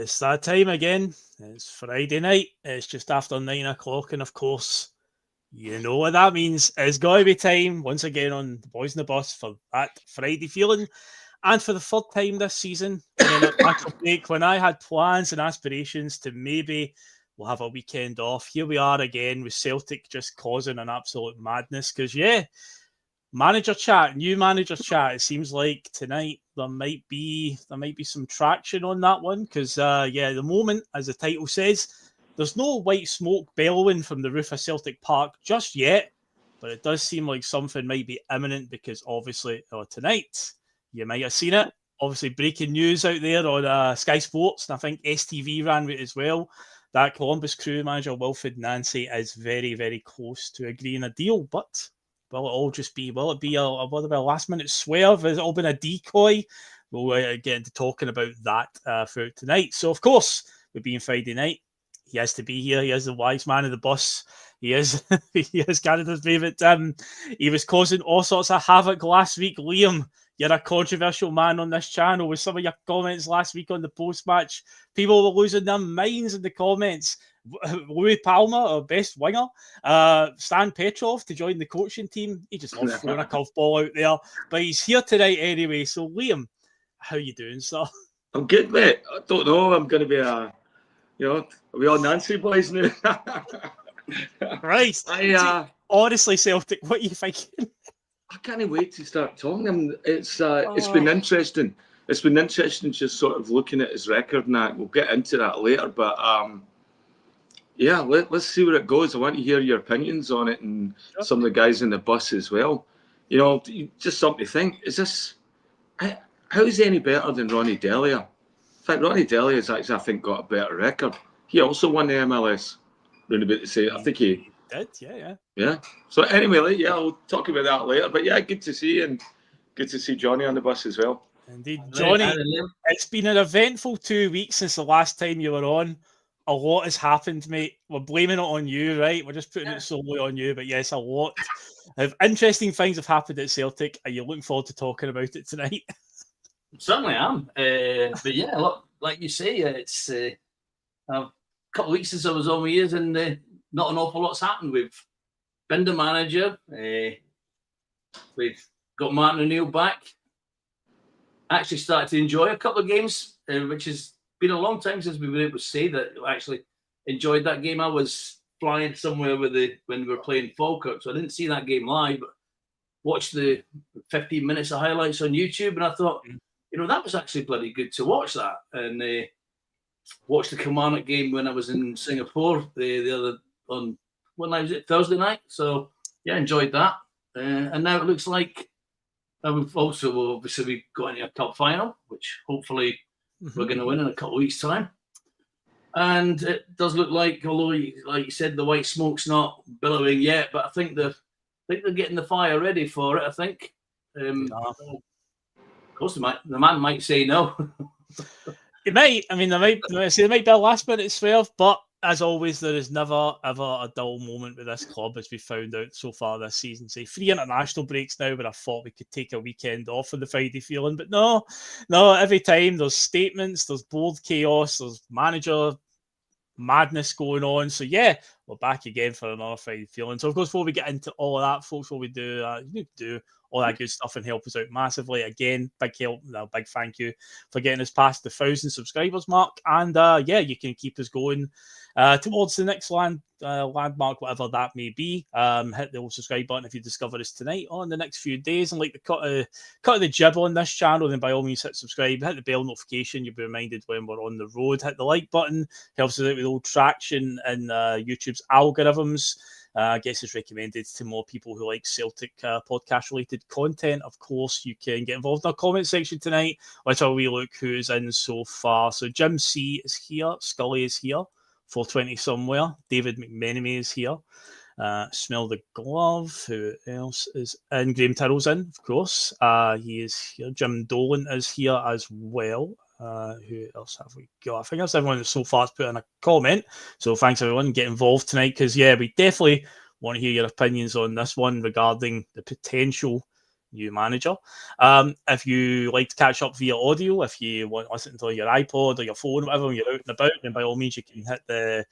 It's that time again. It's Friday night. It's just after 9 o'clock. And of course, you know what that means. It's got to be time once again on the Boys in the Bus for that Friday feeling. And for the third time this season, in a actual break, when I had plans and aspirations to maybe we'll have a weekend off, here we are again with Celtic just causing an absolute madness. Because, yeah, manager chat, new manager chat. It seems like tonight there might be some traction on that one because, the moment, as the title says, there's no white smoke bellowing from the roof of Celtic Park just yet, but it does seem like something might be imminent because obviously tonight, you might have seen it, obviously breaking news out there on Sky Sports, and I think STV ran with it as well, that Columbus Crew manager Wilfried Nancy is very, very close to agreeing a deal, but will it all just be, will it be a last minute swerve? Has it all been a decoy? We'll get into talking about that throughout tonight. So, of course, with being Friday night, he has to be here. He is the wise man of the bus. He is Canada's favourite. He was causing all sorts of havoc last week. Liam, you're a controversial man on this channel with some of your comments last week on the post-match. People were losing their minds in the comments. Louis Palmer, our best winger, Stan Petrov to join the coaching team. He just loves throwing a curveball out there. But he's here tonight anyway. So, Liam, how you doing, sir? I'm good, mate. I don't know. I'm going to be are we all Nancy boys now? Right. Honestly, Celtic, what are you thinking? I can't wait to start talking. It's been interesting. It's been interesting just sort of looking at his record and that. We'll get into that later, but let's see where it goes. I want to hear your opinions on it and some of the guys in the bus as well. You know, just something to think. Is this how is he any better than Ronnie Delia? In fact, Ronnie Delia has actually, I think, got a better record. He also won the MLS. Round about to say, I think he did. Yeah. Yeah. So anyway, I'll talk about that later. But yeah, good to see you and good to see Johnny on the bus as well. Indeed, Johnny. It's been an eventful 2 weeks since the last time you were on. A lot has happened, mate. We're blaming it on you, right? We're just putting it solely on you. But yes, a lot of interesting things have happened at Celtic. Are you looking forward to talking about it tonight? Certainly am. But yeah, look, like you say, it's a couple of weeks since I was on with years and not an awful lot's happened. We've been the manager. We've got Martin O'Neill back. Actually started to enjoy a couple of games, which has been a long time since we've been able to say that I actually enjoyed that game. I was flying somewhere when we were playing Falkirk, so I didn't see that game live, but watched the 15 minutes of highlights on YouTube, and I thought, that was actually bloody good to watch that. And watched the Kilmarnock game when I was in Singapore when I was at Thursday night. So yeah, enjoyed that. And now it looks like we've obviously got into a cup final, which hopefully we're going to win in a couple of weeks' time. And it does look like, although like you said, the white smoke's not billowing yet, but I think they're getting the fire ready for it. I think. Of course, the man might say no. It might. I mean, there might be a last minute swerve, but as always, there is never ever a dull moment with this club, as we found out so far this season. Say 3 international breaks now, but I thought we could take a weekend off on the Friday feeling, but no. Every time there's statements, there's board chaos, there's manager madness going on. So yeah, we're back again for another Friday feeling. So of course, before we get into all of that, folks, what we do, you need to do all that good stuff and help us out massively. Again, big thank you for getting us past the 1,000 subscribers mark. And you can keep us going towards the next landmark, whatever that may be. Hit the old subscribe button if you discover us tonight or in the next few days. And like the cut of the jib on this channel, then by all means hit subscribe, hit the bell notification. You'll be reminded when we're on the road. Hit the like button, helps us out with old traction and YouTube's algorithms. Gets us recommended to more people who like Celtic podcast-related content. Of course, you can get involved in our comment section tonight. Let's have a wee look who's in so far. So Jim C is here. Scully is here. 420 somewhere. David McMenemy is here. Smell the Glove. Who else is in? Graham Tyrrell's in, of course. He is here. Jim Dolan is here as well. Who else have we got? I think that's everyone that so far has put in a comment. So thanks everyone. Get involved tonight because we definitely want to hear your opinions on this one regarding the potential new manager. If you like to catch up via audio, if you want to listen to your iPod or your phone, whatever, when you're out and about, then by all means you can hit the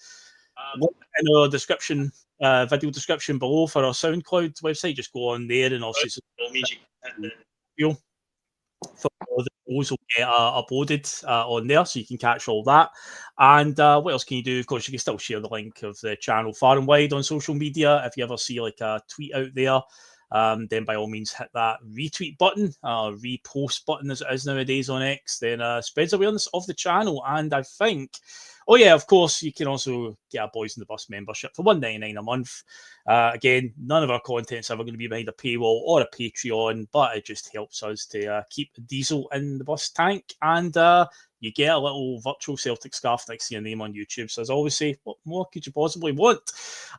link in our description, video description below for our SoundCloud website. Just go on there and also video for all the shows will get uploaded on there, so you can catch all that. And what else can you do? Of course, you can still share the link of the channel far and wide on social media. If you ever see like a tweet out there, then by all means hit that retweet button, repost button as it is nowadays on X, then spreads awareness of the channel. And I think, oh yeah, of course, you can also get a Boys in the Bus membership for $1.99 a month. Again, none of our content's ever going to be behind a paywall or a Patreon, but it just helps us to keep the diesel in the bus tank. And you get a little virtual Celtic scarf next to your name on YouTube. So as I always say, what more could you possibly want?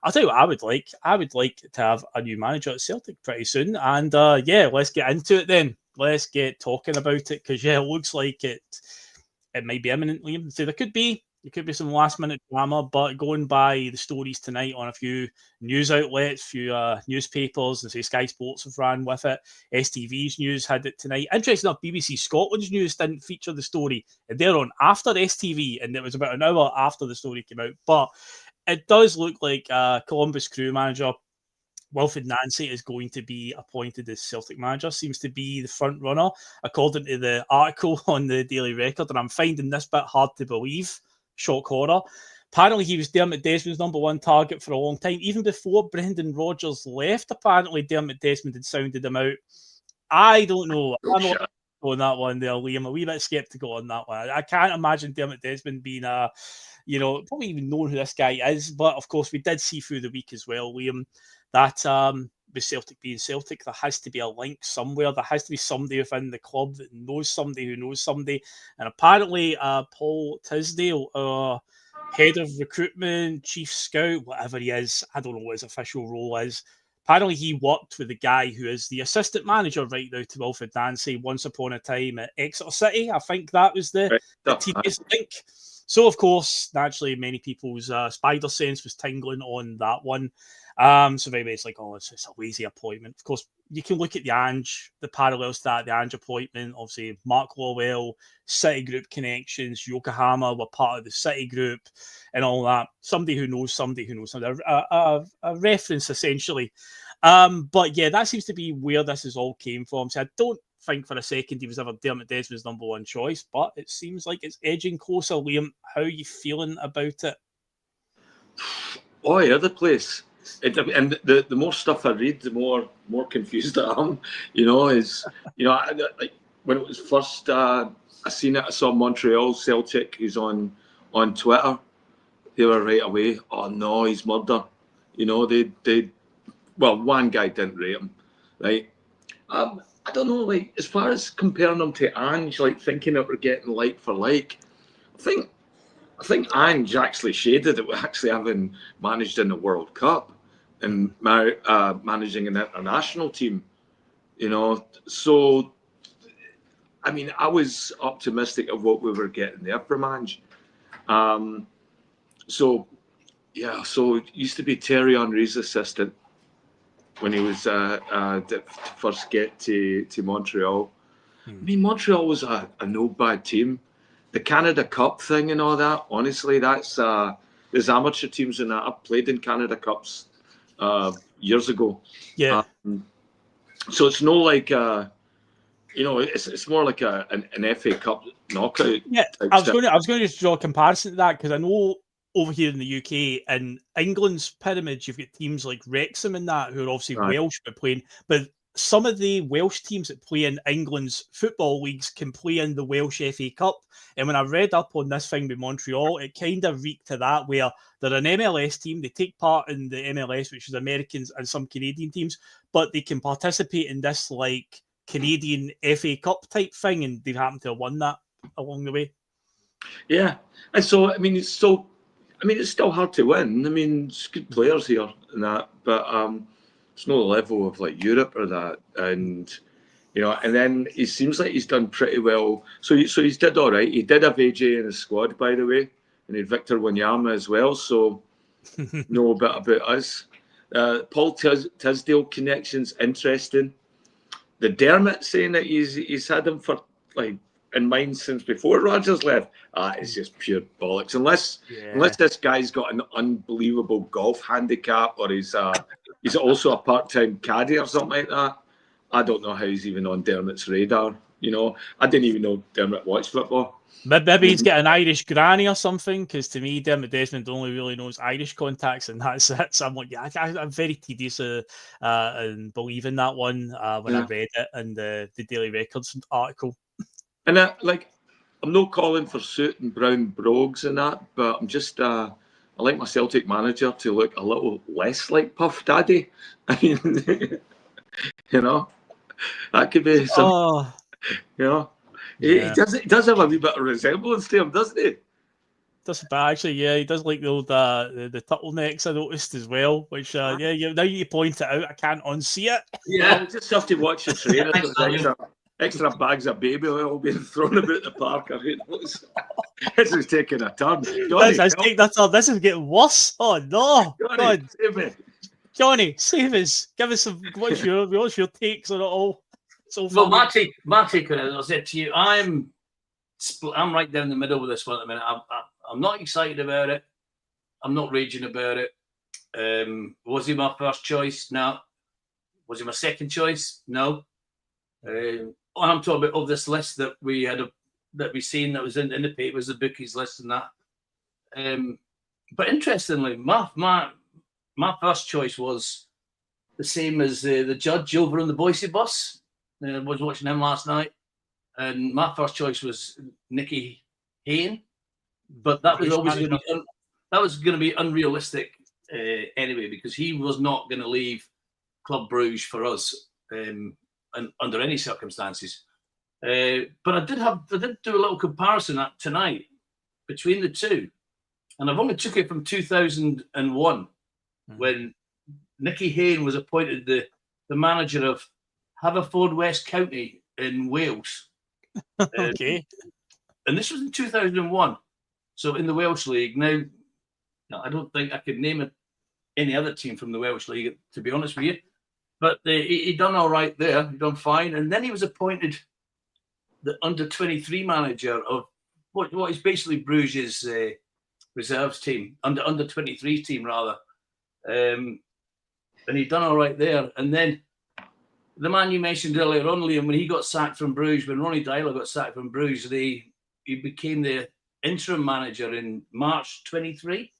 I'll tell you what I would like. I would like to have a new manager at Celtic pretty soon. And yeah, let's get into it then. Let's get talking about it, because yeah, it looks like it might be imminent, Liam. So there could be some last minute drama, but going by the stories tonight on a few news outlets, few newspapers, and say Sky Sports have ran with it. STV's news had it tonight. Interesting enough, BBC Scotland's news didn't feature the story, and they're on after STV, and it was about an hour after the story came out. But it does look like Columbus Crew manager Wilfried Nancy is going to be appointed as Celtic manager. Seems to be the front runner, according to the article on the Daily Record, and I'm finding this bit hard to believe. Shock horror. Apparently, he was Dermot Desmond's number one target for a long time. Even before Brendan Rodgers left, apparently Dermot Desmond had sounded him out. I don't know. I'm not on that one there, Liam. A wee bit sceptical on that one. I can't imagine Dermot Desmond being probably even knowing who this guy is. But of course, we did see through the week as well, Liam, that with Celtic being Celtic, there has to be a link somewhere. There has to be somebody within the club that knows somebody who knows somebody. And apparently, Paul Tisdale, head of recruitment, chief scout, whatever he is, I don't know what his official role is. Apparently, he worked with the guy who is the assistant manager right now to Wilfried Nancy once upon a time at Exeter City. I think that was the tedious link. So, of course, naturally, many people's spider sense was tingling on that one. So maybe it's like, oh, it's a lazy appointment. Of course, you can look at the parallels to that, the Ange appointment. Obviously, Mark Lawwell, City Group connections, Yokohama were part of the City Group and all that. Somebody who knows somebody. A reference, essentially. But yeah, that seems to be where this has all came from. So I don't think for a second he was ever Dermot Desmond's number one choice, but it seems like it's edging closer. Liam, how are you feeling about it? Oh, yeah, the place. And the more stuff I read, the more confused I am. Like when it was first, I seen it. I saw Montreal Celtic, who's on Twitter. They were right away. Oh no, he's murder. One guy didn't rate him, right? I don't know. Like as far as comparing him to Ange, like thinking that we're getting like for like, I think Ange actually shaded it with actually having managed in the World Cup and managing an international team, So, I mean, I was optimistic of what we were getting there from Ange. So it used to be Terry Henry's assistant when he was to first get to Montreal. I mean, Montreal was a no bad team. The Canada Cup thing and all that, honestly, that's there's amateur teams in that. I've played in Canada Cups years ago. Yeah. So it's no like it's more like an FA Cup knockout. Yeah, I was going to just draw a comparison to that, because I know over here in the UK in England's pyramid, you've got teams like Wrexham and that who are obviously Welsh but playing, but some of the Welsh teams that play in England's football leagues can play in the Welsh FA Cup. And when I read up on this thing with Montreal, it kind of reeked to that, where they're an MLS team, they take part in the MLS, which is Americans and some Canadian teams, but they can participate in this like Canadian FA Cup type thing, and they've happened to have won that along the way. Yeah, and so it's still hard to win. I mean, it's good players here and that, but it's no level of like Europe or that. And and then he seems like he's done pretty well. So he's did all right. He did have AJ in his squad, by the way, and he had Victor Wanyama as well. So know a bit about us. Paul Tisdale connections, interesting. the Dermot saying that he's had him for like in mind since before Rodgers left. It's just pure bollocks. Unless this guy's got an unbelievable golf handicap, or he's also a part-time caddy or something like that. I don't know how he's even on Dermot's radar. You know, I didn't even know Dermot watched football. Maybe he's got an Irish granny or something, because to me, Dermot Desmond only really knows Irish contacts, and that's it. So I'm like, yeah, I'm very tedious in believing that one when I read it in the Daily Records article. And I'm not calling for suit and brown brogues and that, but I'm just I like my Celtic manager to look a little less like Puff Daddy. I mean, you know, that could be some. You know. Yeah. He does have a wee bit of resemblance to him, doesn't he? Does actually, yeah, he does like the old the turtlenecks I noticed as well. Which now you point it out, I can't unsee it. Yeah, you just have to watch the trailer. extra bags of baby oil being thrown about the park. Who knows? This is taking a turn. This is getting worse. Oh no, Johnny, save me. Johnny, save us. Give us some. What's your takes on it all? So well, my take on it, I said to you, I'm right down the middle with this one at the minute. I'm not excited about it. I'm not raging about it. Was he my first choice? No. Was he my second choice? No. I'm talking about of this list that we seen that was in the papers, the bookies list and that. But interestingly, my first choice was the same as the judge over on the Bhoys bus. I was watching him last night, and my first choice was Nicky Hayne, but that was always going to be unrealistic anyway, because he was not going to leave Club Bruges for us under any circumstances. But I did do a little comparison tonight between the two, and I've only took it from 2001 when Nicky Hayne was appointed the manager of Haverfordwest County in Wales. Okay. And this was in 2001. So in the Welsh League. Now, I don't think I could name any other team from the Welsh League, to be honest with you. But he done all right there. He done fine. And then he was appointed the under-23 manager of what is basically Bruges' reserves team, under-23 team, rather. And he done all right there. And then the man you mentioned earlier on, Liam, when he got sacked from Bruges, when Ronnie Dyler got sacked from Bruges, he became the interim manager in March 23.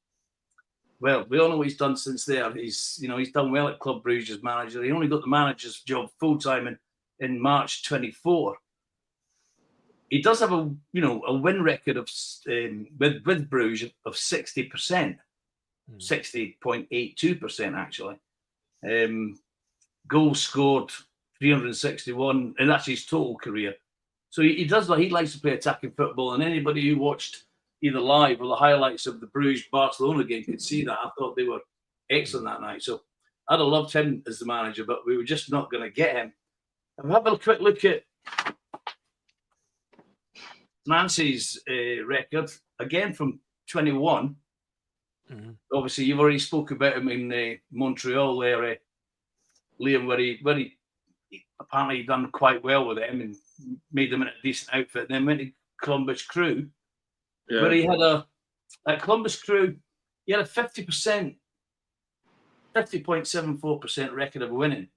Well, we all know what he's done since there. He's done well at Club Bruges as manager. He only got the manager's job full time in March 24. He does have a win record of with Bruges of 60%, 60.82% actually. Goals scored 361, and that's his total career. So he likes to play attacking football, and anybody who watched either live or the highlights of the Bruges-Barcelona game could see that. I thought they were excellent that night. So I'd have loved him as the manager, but we were just not going to get him. I've had a quick look at Nancy's record, again from 21. Mm-hmm. Obviously, you've already spoke about him in Montreal there, Liam, where he apparently done quite well with him and made them in a decent outfit. And then went to Columbus Crew, where he had at Columbus Crew, he had a 50.74% record of winning.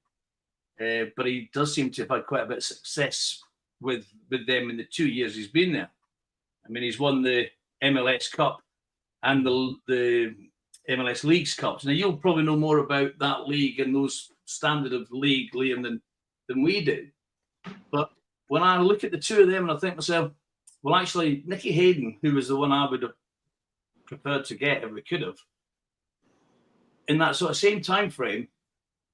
But he does seem to have had quite a bit of success with them in the 2 years he's been there. I mean, he's won the MLS Cup and the MLS Leagues Cups. Now, you'll probably know more about that league and those standard of league, Liam, than we do. But when I look at the two of them and I think to myself, well, actually, Nicky Hayden, who was the one I would have preferred to get if we could have, in that sort of same time frame,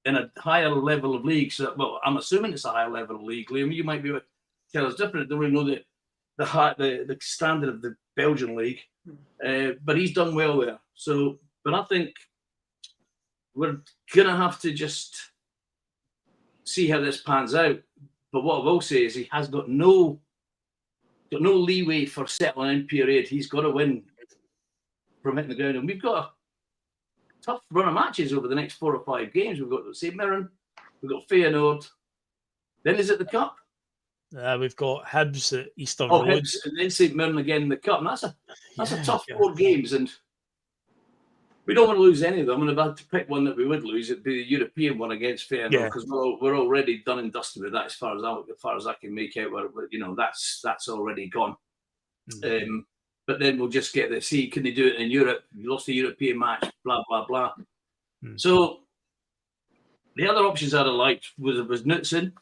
in a higher level of league. So, well, I'm assuming it's a higher level of league, Liam. You might be able to tell us different. I don't really know the standard of the Belgian league, but he's done well there. So, but I think we're gonna have to just see how this pans out. But what I will say is he has got no leeway for settling in period. He's got to win from hitting the ground, and we've got a tough run of matches over the next 4 or 5 games. We've got St. Mirren, we've got Feyenoord, Then is it the Cup? We've got Hibs at Easter Oh, Road. Hibs, and then St Mirren again in the Cup. And that's a tough 4 games, and we don't want to lose any of them. And if I had to pick one that we would lose, it'd be the European one against Feyenoord, because we're already done and dusted with that as far as I can make out. That's already gone. But then we'll just get to see, can they do it in Europe? You lost the European match, blah blah blah. So the other options I'd have liked was Knutsen,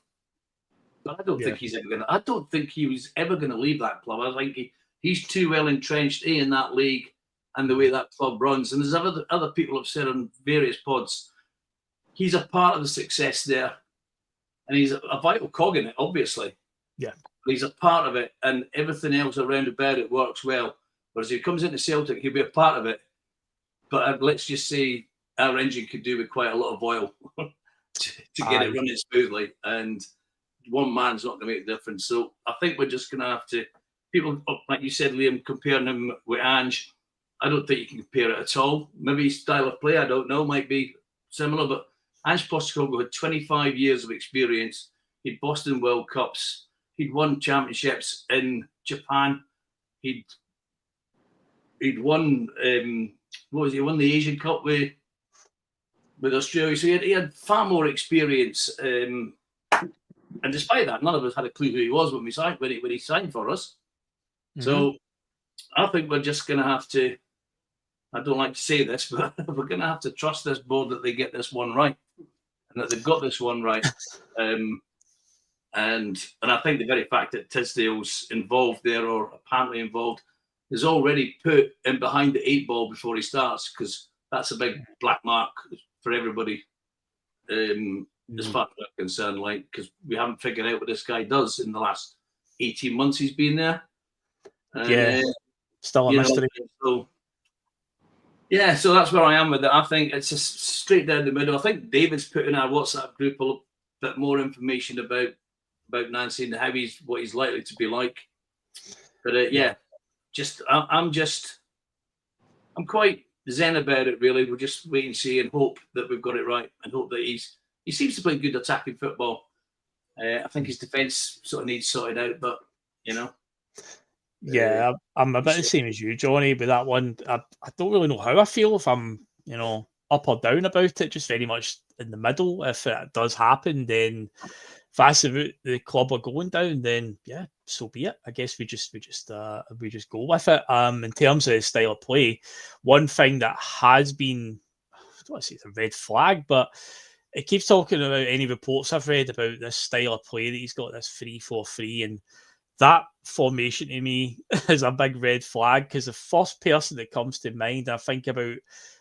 but I don't think he's ever gonna. I don't think he was ever gonna leave that club. I think he's too well entrenched in that league and the way that club runs. And there's other people have said on various pods, he's a part of the success there, and he's a vital cog in it, obviously. Yeah. He's a part of it, and everything else around about it works well. Whereas if he comes into Celtic, he'll be a part of it. But let's just say our engine could do with quite a lot of oil to get it running smoothly. And one man's not going to make a difference. So I think we're just going to have to, people, like you said, Liam, comparing him with Ange, I don't think you can compare it at all. Maybe his style of play, I don't know, might be similar. But Ange Postecoglou had 25 years of experience. He'd Boston World Cups. He'd won championships in Japan. He'd won He won the Asian Cup with Australia. So he had far more experience. And despite that, none of us had a clue who he was when he signed for us. So I think we're just going to have to. I don't like to say this, but we're going to have to trust this board that they get this one right, and that they've got this one right. And I think the very fact that Tisdale's involved there, or apparently involved, is already put in behind the 8 ball before he starts, because that's a big black mark for everybody, as far as I'm concerned. Like, because we haven't figured out what this guy does in the last 18 months he's been there. Still a mystery. So that's where I am with it. I think it's just straight down the middle. I think David's put in our WhatsApp group a bit more information about Nancy and what he's likely to be like. But I'm quite zen about it, really. We'll just wait and see and hope that we've got it right, and hope that he seems to play good attacking football. I think his defence sort of needs sorted out, but Yeah, I'm a bit the same as you, Johnny, with that one. I don't really know how I feel, if I'm, up or down about it, just very much in the middle. If it does happen, then if that's the route the club are going down, then yeah, so be it. I guess we just go with it. In terms of the style of play, one thing that has been, I don't want to say it's a red flag, but it keeps talking about any reports I've read about this style of play that he's got, this 3-4-3, and that formation to me is a big red flag, because the first person that comes to mind, I think about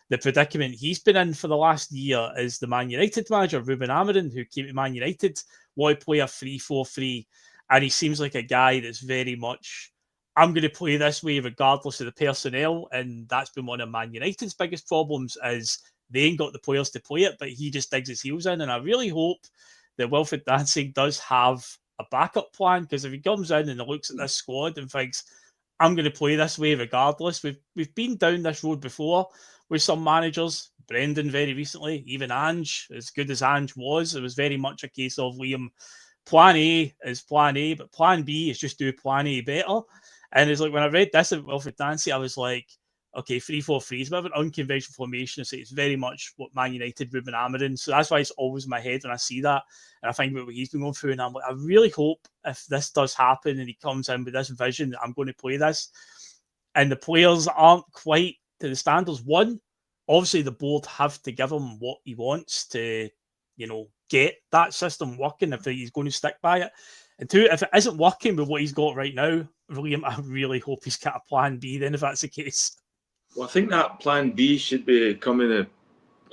the predicament he's been in for the last year, is the Man United manager, Ruben Amorim, who came to Man United, wanted to play a 3-4-3, and he seems like a guy that's very much, I'm going to play this way regardless of the personnel, and that's been one of Man United's biggest problems, is they ain't got the players to play it, but he just digs his heels in, and I really hope that Wilfried Nancy does have a backup plan, because if he comes in and looks at this squad and thinks, I'm going to play this way regardless, we've been down this road before with some managers, Brendan very recently, even Ange, as good as Ange was, it was very much a case of, Liam, plan A is plan A, but plan B is just do plan A better. And it's like, when I read this about Wilfried Nancy, I was like, okay, 3-4-3 is a bit of an unconventional formation. So it's very much what Man United, Ruben Amorim. So that's why it's always in my head when I see that. And I think about what he's been going through. And I'm like, I really hope if this does happen and he comes in with this vision that I'm going to play this, and the players aren't quite to the standards. One, obviously the board have to give him what he wants to, get that system working if he's going to stick by it. And two, if it isn't working with what he's got right now, William, I really hope he's got a plan B then, if that's the case. Well, I think that plan B should be coming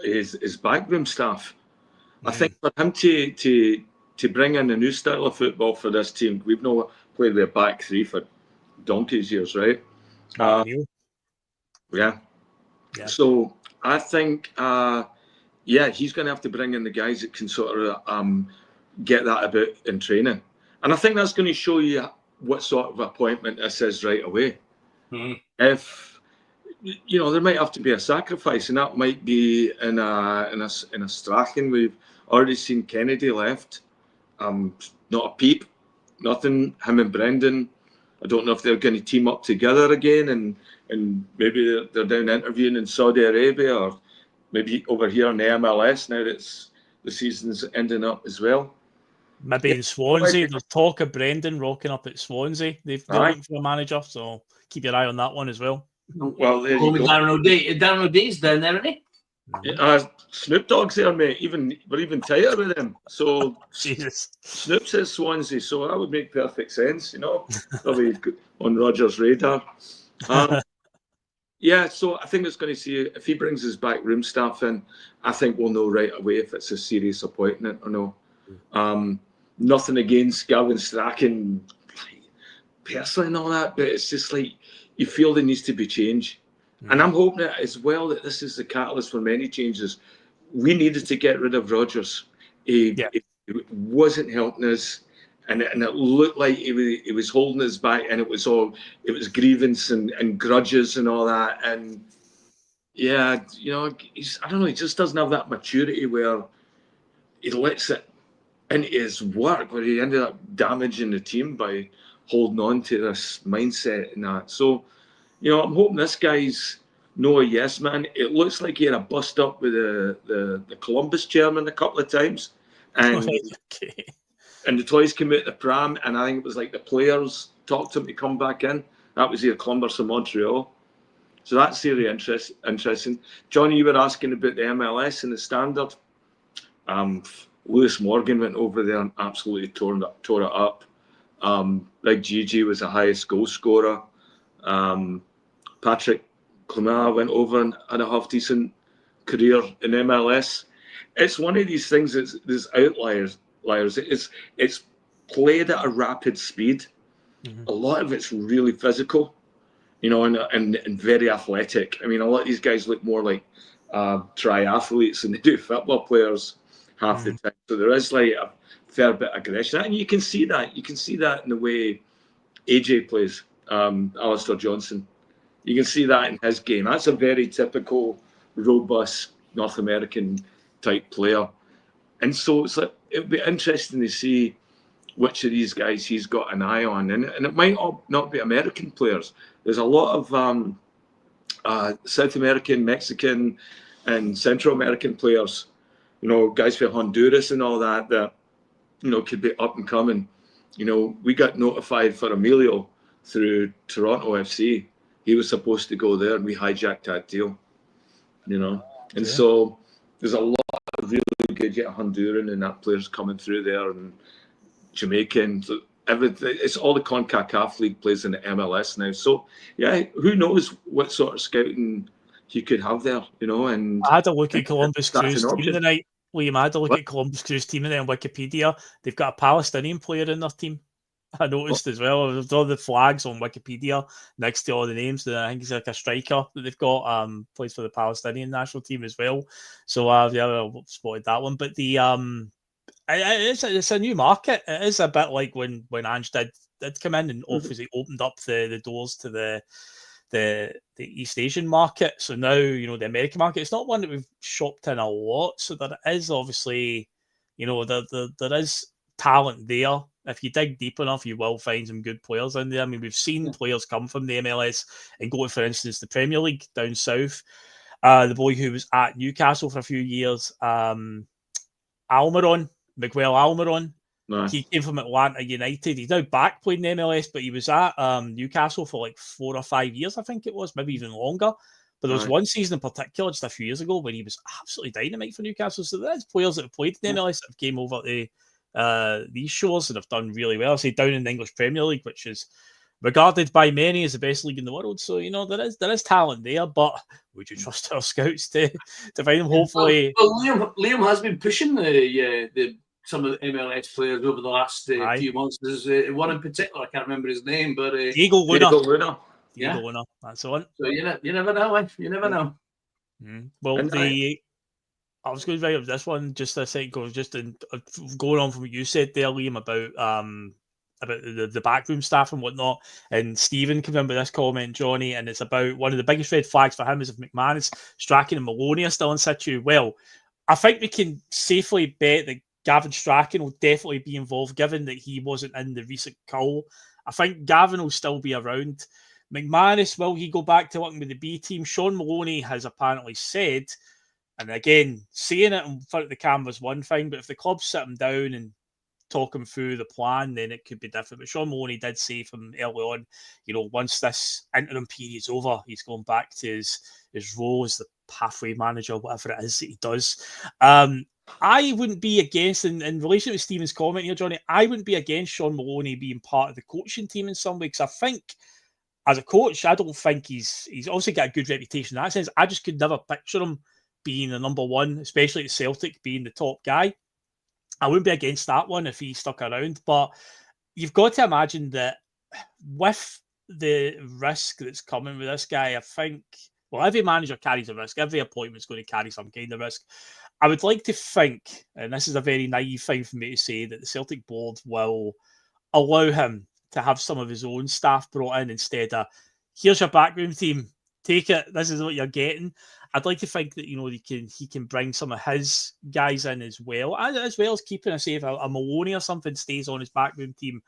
his backroom staff. I think for him to bring in a new style of football for this team, we've not played with a back three for donkey's years, right? Yeah. So I think, he's going to have to bring in the guys that can sort of get that about in training. And I think that's going to show you what sort of appointment this is right away. If there might have to be a sacrifice, and that might be in a Strachan. We've already seen Kennedy left. Not a peep, nothing. Him and Brendan, I don't know if they're going to team up together again, and maybe they're down interviewing in Saudi Arabia, or maybe over here in the MLS now that the season's ending up as well. Maybe in Swansea. There's talk of Brendan rocking up at Swansea. They're looking for a manager, so keep your eye on that one as well. Well, there you go. Darren O'Day's down there, isn't he? Snoop Dogg's there, mate. We're even tighter with him. So Jesus. Snoop says Swansea, so that would make perfect sense, Probably on Roger's radar. Yeah, so I think it's going to see if he brings his backroom staff in. I think we'll know right away if it's a serious appointment or no. Nothing against Gavin Strachan personally and all that, but it's just like you feel there needs to be change. And I'm hoping that as well that this is the catalyst for many changes. We needed to get rid of Rodgers. He wasn't helping us, and it looked like he was holding us back, and it was grievance and grudges and all that. And yeah, I don't know, he just doesn't have that maturity where he lets it into his work, where he ended up damaging the team by holding on to this mindset and that. So, I'm hoping this guy's no a yes man. It looks like he had a bust up with the Columbus chairman a couple of times, and and the toys came out the pram, and I think it was like the players talked to him to come back in. That was either Columbus or Montreal. So that's really interesting. Johnny, you were asking about the MLS and the standard. Lewis Morgan went over there and absolutely tore it up. Big Gigi was the highest goal scorer. Patrick Clement went over and had a half-decent career in MLS. It's one of these things that's there's outliers. It's played at a rapid speed. Mm-hmm. A lot of it's really physical, and very athletic. I mean, a lot of these guys look more like triathletes than they do football players half the time. So there is like a fair bit of aggression, and you can see that. You can see that in the way AJ plays, Alistair Johnson. You can see that in his game. That's a very typical, robust North American type player. And so it'll be interesting to see which of these guys he's got an eye on. And it might all not be American players. There's a lot of South American, Mexican, and Central American players, guys from Honduras and all that could be up and coming. We got notified for Emilio through Toronto FC. He was supposed to go there, and we hijacked that deal, And so there's a lot of really good Honduran and that players coming through there, and Jamaican. So everything. It's all the CONCACAF league plays in the MLS now. So yeah, who knows what sort of scouting you could have there, And I had a look at Columbus Crew's team tonight. Liam, I had a look at Columbus Crew's team on Wikipedia. They've got a Palestinian player in their team. I noticed as well. There's all the flags on Wikipedia next to all the names. I think he's like a striker that they've got. Plays for the Palestinian national team as well. So I spotted that one. But the it's a new market. It is a bit like when Ange did come in and obviously opened up the doors to the East Asian market. So now the American market. It's not one that we've shopped in a lot. So there is obviously there is talent there. If you dig deep enough, you will find some good players in there. I mean, we've seen players come from the MLS and go to, for instance, the Premier League down south. The boy who was at Newcastle for a few years, Miguel Almiron. Nice. He came from Atlanta United. He's now back playing in the MLS, but he was at Newcastle for like 4 or 5 years, I think it was, maybe even longer. But there was one season in particular, just a few years ago, when he was absolutely dynamite for Newcastle. So there's players that have played in the MLS that have came over to these shows and have done really well. I say down in the English Premier League, which is regarded by many as the best league in the world. So there is talent there, but would you trust our scouts to find them? Hopefully, well, Liam has been pushing the some of the MLS players over the last few months. There's one in particular, I can't remember his name, but Diego Luna. That's the one. So you never know. You never know. Well, I was going to write up this one just a second ago, just going on from what you said there, Liam, about the backroom staff and whatnot. And Stephen came in with this comment, Johnny, and it's about one of the biggest red flags for him is if McManus, Strachan and Maloney are still in situ. Well, I think we can safely bet that Gavin Strachan will definitely be involved, given that he wasn't in the recent cull. I think Gavin will still be around. McManus, will he go back to working with the B team? Shaun Maloney has apparently said, and again, saying it in front of the camera is one thing, but if the club sit him down and talk him through the plan, then it could be different. But Shaun Maloney did say from early on, once this interim period's over, he's going back to his role as the pathway manager, whatever it is that he does. I wouldn't be against, in relation to Stephen's comment here, Johnny, I wouldn't be against Shaun Maloney being part of the coaching team in some way, because I think as a coach, I don't think he's obviously got a good reputation in that sense. I just could never picture him being the number one, especially at Celtic, being the top guy. I wouldn't be against that one if he stuck around, but you've got to imagine that with the risk that's coming with this guy, I think, well, every manager carries a risk. Every appointment's going to carry some kind of risk. I would like to think, and this is a very naive thing for me to say, that the Celtic board will allow him to have some of his own staff brought in instead of, here's your backroom team, take it, this is what you're getting. I'd like to think that, he can bring some of his guys in as well as keeping a safe. A Maloney or something stays on his backroom team.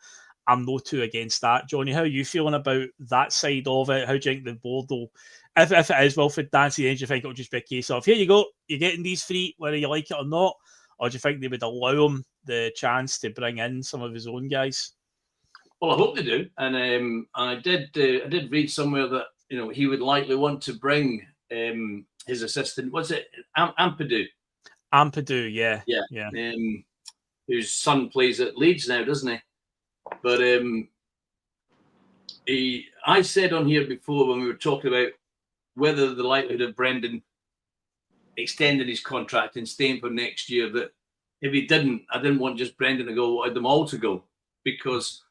I'm no too against that. Johnny, how are you feeling about that side of it? How do you think the board will, if it is Wilfried Nancy, then do you think it'll just be a case of, here you go, you're getting these three, whether you like it or not? Or do you think they would allow him the chance to bring in some of his own guys? Well, I hope they do. And I did read somewhere that, he would likely want to bring his assistant, was it Ampadu? Ampadu, yeah. Whose son plays at Leeds now, doesn't he? But I said on here before when we were talking about whether the likelihood of Brendan extending his contract and staying for next year, that if he didn't, I didn't want just Brendan to go, I wanted them all to go, because,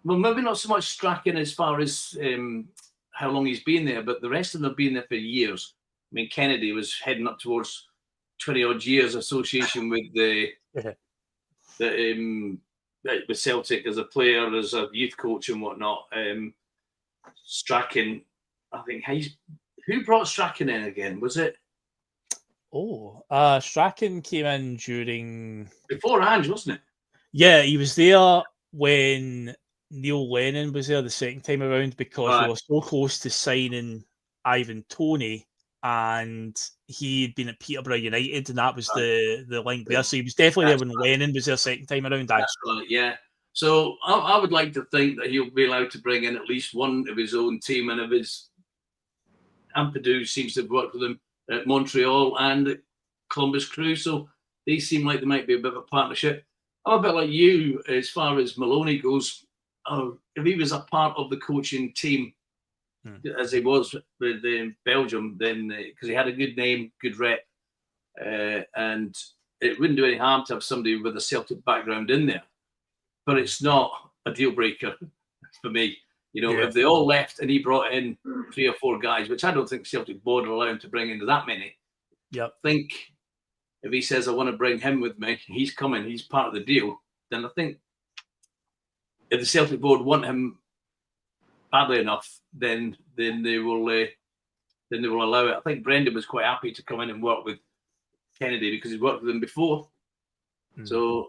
well, maybe not so much Strachan as far as how long he's been there, but the rest of them have been there for years. I mean, Kennedy was heading up towards 20 odd years association with with Celtic as a player, as a youth coach and whatnot. Strachan, I think who brought Strachan in again? Was it? Strachan came in before Ange, wasn't it? Yeah, he was there when Neil Lennon was there the second time around, because we were so close to signing Ivan Toney, and he had been at Peterborough United, and that was the link there. So he was definitely there when Lennon was there second time around. That's right, yeah. So I would like to think that he'll be allowed to bring in at least one of his own team, and of his Ampadu seems to have worked with him at Montreal and at Columbus Crew, so these seem like they might be a bit of a partnership. I'm a bit like you as far as Maloney goes. If he was a part of the coaching team, as he was with Belgium, then because he had a good name, good rep, and it wouldn't do any harm to have somebody with a Celtic background in there. But it's not a deal breaker for me. If they all left and he brought in 3 or 4 guys, which I don't think Celtic board will allow him to bring into that many. I think if he says, I want to bring him with me, he's coming, he's part of the deal, then I think if the Celtic board want him badly enough, then they will allow it. I think Brendan was quite happy to come in and work with Kennedy because he's worked with him before. So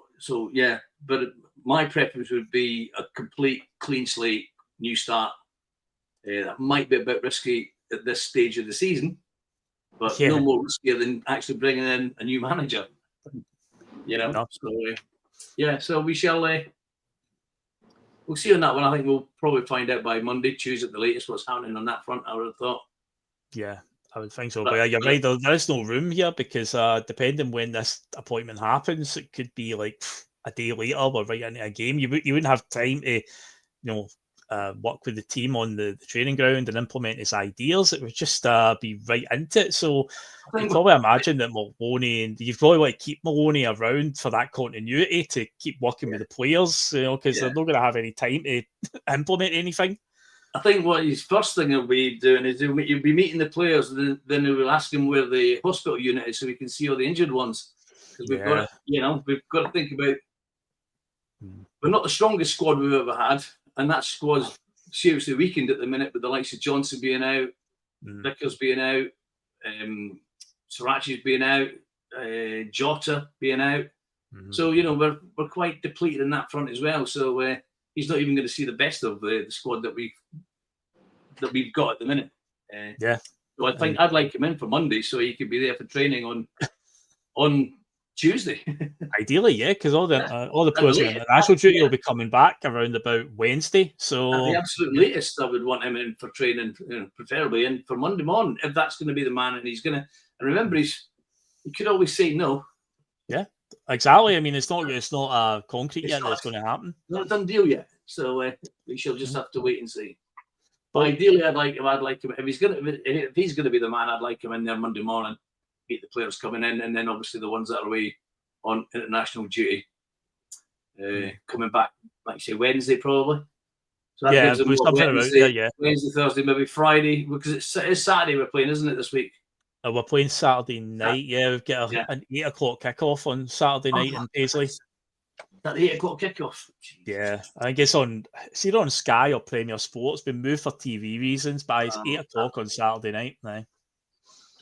yeah, but my preference would be a complete clean slate, new start. That might be a bit risky at this stage of the season, but no more riskier than actually bringing in a new manager. So we shall. We'll see on that one. I think we'll probably find out by Monday, Tuesday at the latest what's happening on that front, I would have thought. Yeah, I would think so. But you're right, there is no room here because depending when this appointment happens, it could be like a day later or right into a game. You wouldn't have time to, work with the team on the training ground and implement his ideas. It would just be right into it. So you probably imagine that Maloney, and you probably want to keep Maloney around for that continuity to keep working with the players, because they're not going to have any time to implement anything. I think what his first thing he'll be doing is he'll be meeting the players, and then he will ask him where the hospital unit is so we can see all the injured ones. Because we've got to think about, we're not the strongest squad we've ever had. And that squad's seriously weakened at the minute with the likes of Johnson being out, Vickers being out, Sirachi's being out. Jota being out. Mhm. So, we're quite depleted in that front as well. So he's not even going to see the best of the squad that we've got at the minute. Yeah. So I think I'd like him in for Monday so he could be there for training on Tuesday. Ideally, yeah, because all the players on international duty will be coming back around about Wednesday. So at the absolute latest, I would want him in for training, preferably in for Monday morning, if that's going to be the man. And he's going to. And remember, he could always say no. Yeah, exactly. I mean, it's not concrete yet that it's going to happen. Not a done deal yet. So we shall just have to wait and see. But ideally, I'd like him. If he's going to be the man, I'd like him in there Monday morning. Meet the players coming in, and then obviously the ones that are away on international duty coming back, like you say, Wednesday probably. So that gives them Wednesday, Thursday, maybe Friday, because it's Saturday we're playing, isn't it, this week? We're playing Saturday night. We've got an 8 o'clock kickoff on Saturday night in Paisley. That 8 o'clock kickoff. Yeah, I think it's either on Sky or Premier Sports. It's been moved for TV reasons, but it's 8 o'clock on Saturday night now.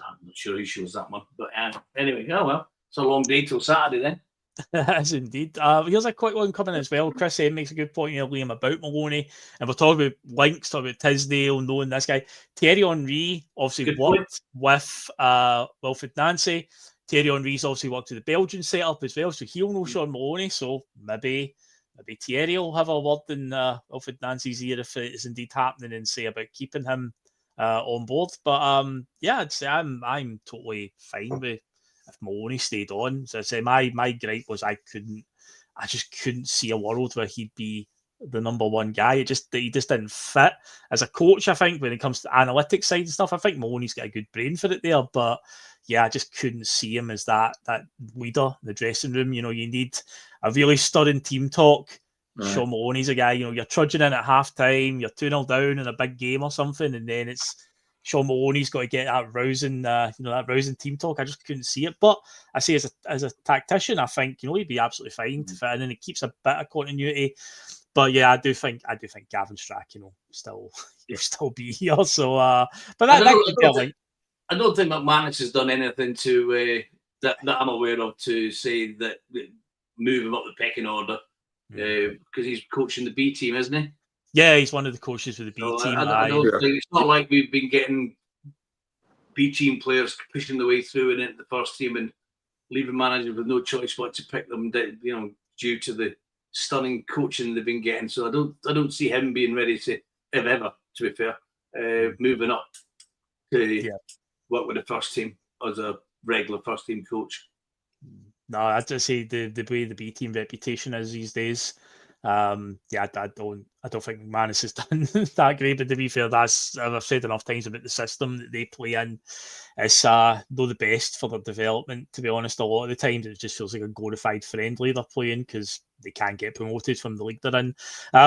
I'm not sure who shows that one, but anyway, it's a long day till Saturday then. Yes, indeed. Here's a quick one coming as well. Chris M makes a good point here, Liam, about Maloney, and we're talking about links, talking about Tisdale, knowing this guy. Thierry Henry obviously worked with Wilfried Nancy. Thierry Henry's obviously worked with the Belgian setup as well, so he'll know Shaun Maloney. So maybe Thierry will have a word in Wilfried Nancy's ear if it is indeed happening, and say about keeping him on board. But I'd say I'm totally fine with if Maloney stayed on. So I say my gripe was I just couldn't see a world where he'd be the number one guy. He just didn't fit as a coach. I think when it comes to analytics side and stuff, I think Maloney's got a good brain for it there, but yeah, I just couldn't see him as that leader in the dressing room. You need a really stirring team talk. Right. Shaun Maloney's a guy, you're trudging in at half time, you're 2-0 down in a big game or something, and then it's Shaun Maloney's got to get that rousing, that rousing team talk. I just couldn't see it. But I say as a tactician, I think he'd be absolutely fine to fit in, and it keeps a bit of continuity. But yeah, I do think Gavin Strachan will still be here. So, but that could be a link. I don't think McManus has done anything to that I'm aware of to say that move him up the pecking order because he's coaching the B team, isn't he? Yeah, he's one of the coaches with the B team. I don't think it's not like we've been getting B team players pushing the way through and into the first team and leaving managers with no choice but to pick them, due to the stunning coaching they've been getting. So I don't see him being ready to, if ever, to be fair, moving up to work with the first team as a regular first team coach. No, I'd just say the way the B team reputation is these days. I don't think McManus has done that great. But to be fair, I've said enough times about the system that they play in. It's not the best for their development. To be honest, a lot of the times it just feels like a glorified friendly they're playing because they can't get promoted from the league they're in.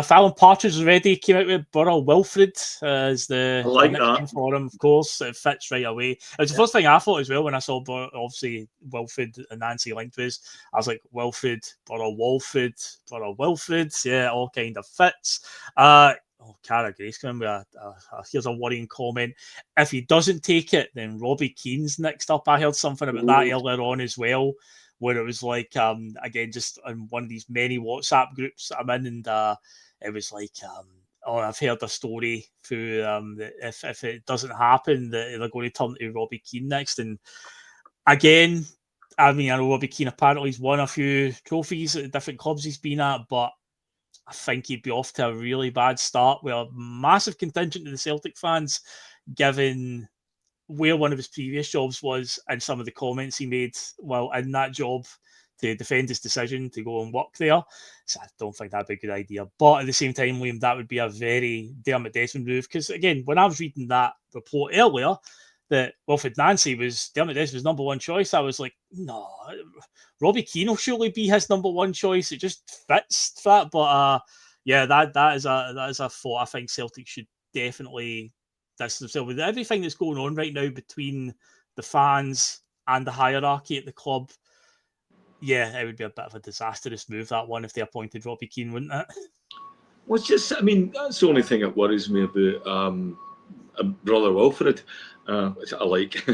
Fallon Partridge already came out with Borough Wilfried as the nickname for him. Of course, it fits right away. It was the first thing I thought as well when I saw obviously Wilfried and Nancy linked with us. I was like, Wilfried, Borough Wilfried, Borough Wilfried. Yeah, all kind of fits. Cara Grace coming with here's a worrying comment. If he doesn't take it, then Robbie Keane's next up. I heard something about that earlier on as well, where it was like, again, just on one of these many WhatsApp groups that I'm in, and it was like, I've heard a story through that if it doesn't happen, that they're going to turn to Robbie Keane next. And again, I know Robbie Keane apparently he's won a few trophies at different clubs he's been at, but I think he'd be off to a really bad start with a massive contingent of the Celtic fans, given where one of his previous jobs was and some of the comments he made while in that job to defend his decision to go and work there. So I don't think that'd be a good idea. But at the same time, Liam, that would be a very Dermot Desmond move. Because again, when I was reading that report earlier, that Wilfried Nancy was Dermot Desmond's number one choice, I was like, no, Robbie Keane will surely be his number one choice. It just fits that. But that is a thought I think Celtic should definitely distance themselves with everything that's going on right now between the fans and the hierarchy at the club. Yeah, it would be a bit of a disastrous move, that one, if they appointed Robbie Keane, wouldn't it? Well, it's just, that's the only thing that worries me about Brother Wilfried, which I like.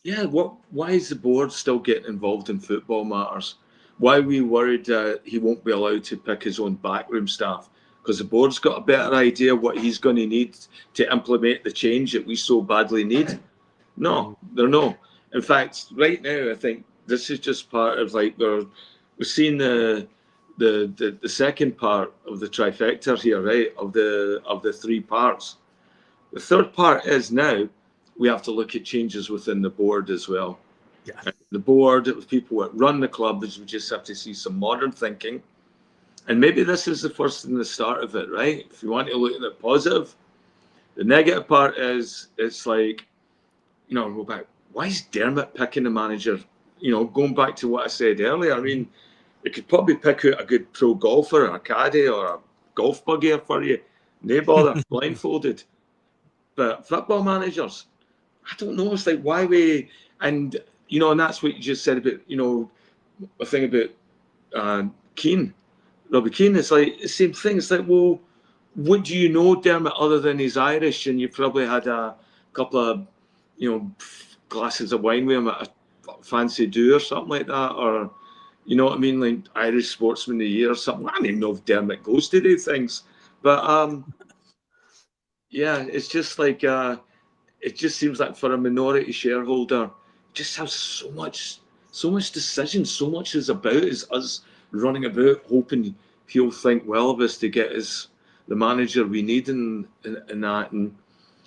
Yeah, why is the board still getting involved in football matters? Why are we worried he won't be allowed to pick his own backroom staff? Because the board's got a better idea what he's going to need to implement the change that we so badly need? No, they're not. In fact, right now, I think this is just part of like we're seeing the second part of the trifecta here, right? Of the three parts. The third part is now we have to look at changes within the board as well. Yeah. The board, the people that run the club, we just have to see some modern thinking. And maybe this is the first and the start of it, right? If you want to look at the positive, the negative part is it's like, go back. Why is Dermot picking the manager? Going back to what I said earlier, I mean, you could probably pick out a good pro golfer, or a caddy, or a golf buggy for you. No bother, blindfolded. But football managers, I don't know. It's like, why we, and that's what you just said about, a thing about Keane, Robbie Keane. It's like the same thing. It's like, well, what do you know Dermot other than he's Irish, and you probably had a couple of, glasses of wine with him at a fancy do or something like that, or you know what I mean, like Irish Sportsman of the Year or something. I don't even know if Dermot goes to these things, but yeah, it's just like it just seems like for a minority shareholder, just has so much decision, so much is about is us running about hoping he'll think well of us to get us the manager we need in that. And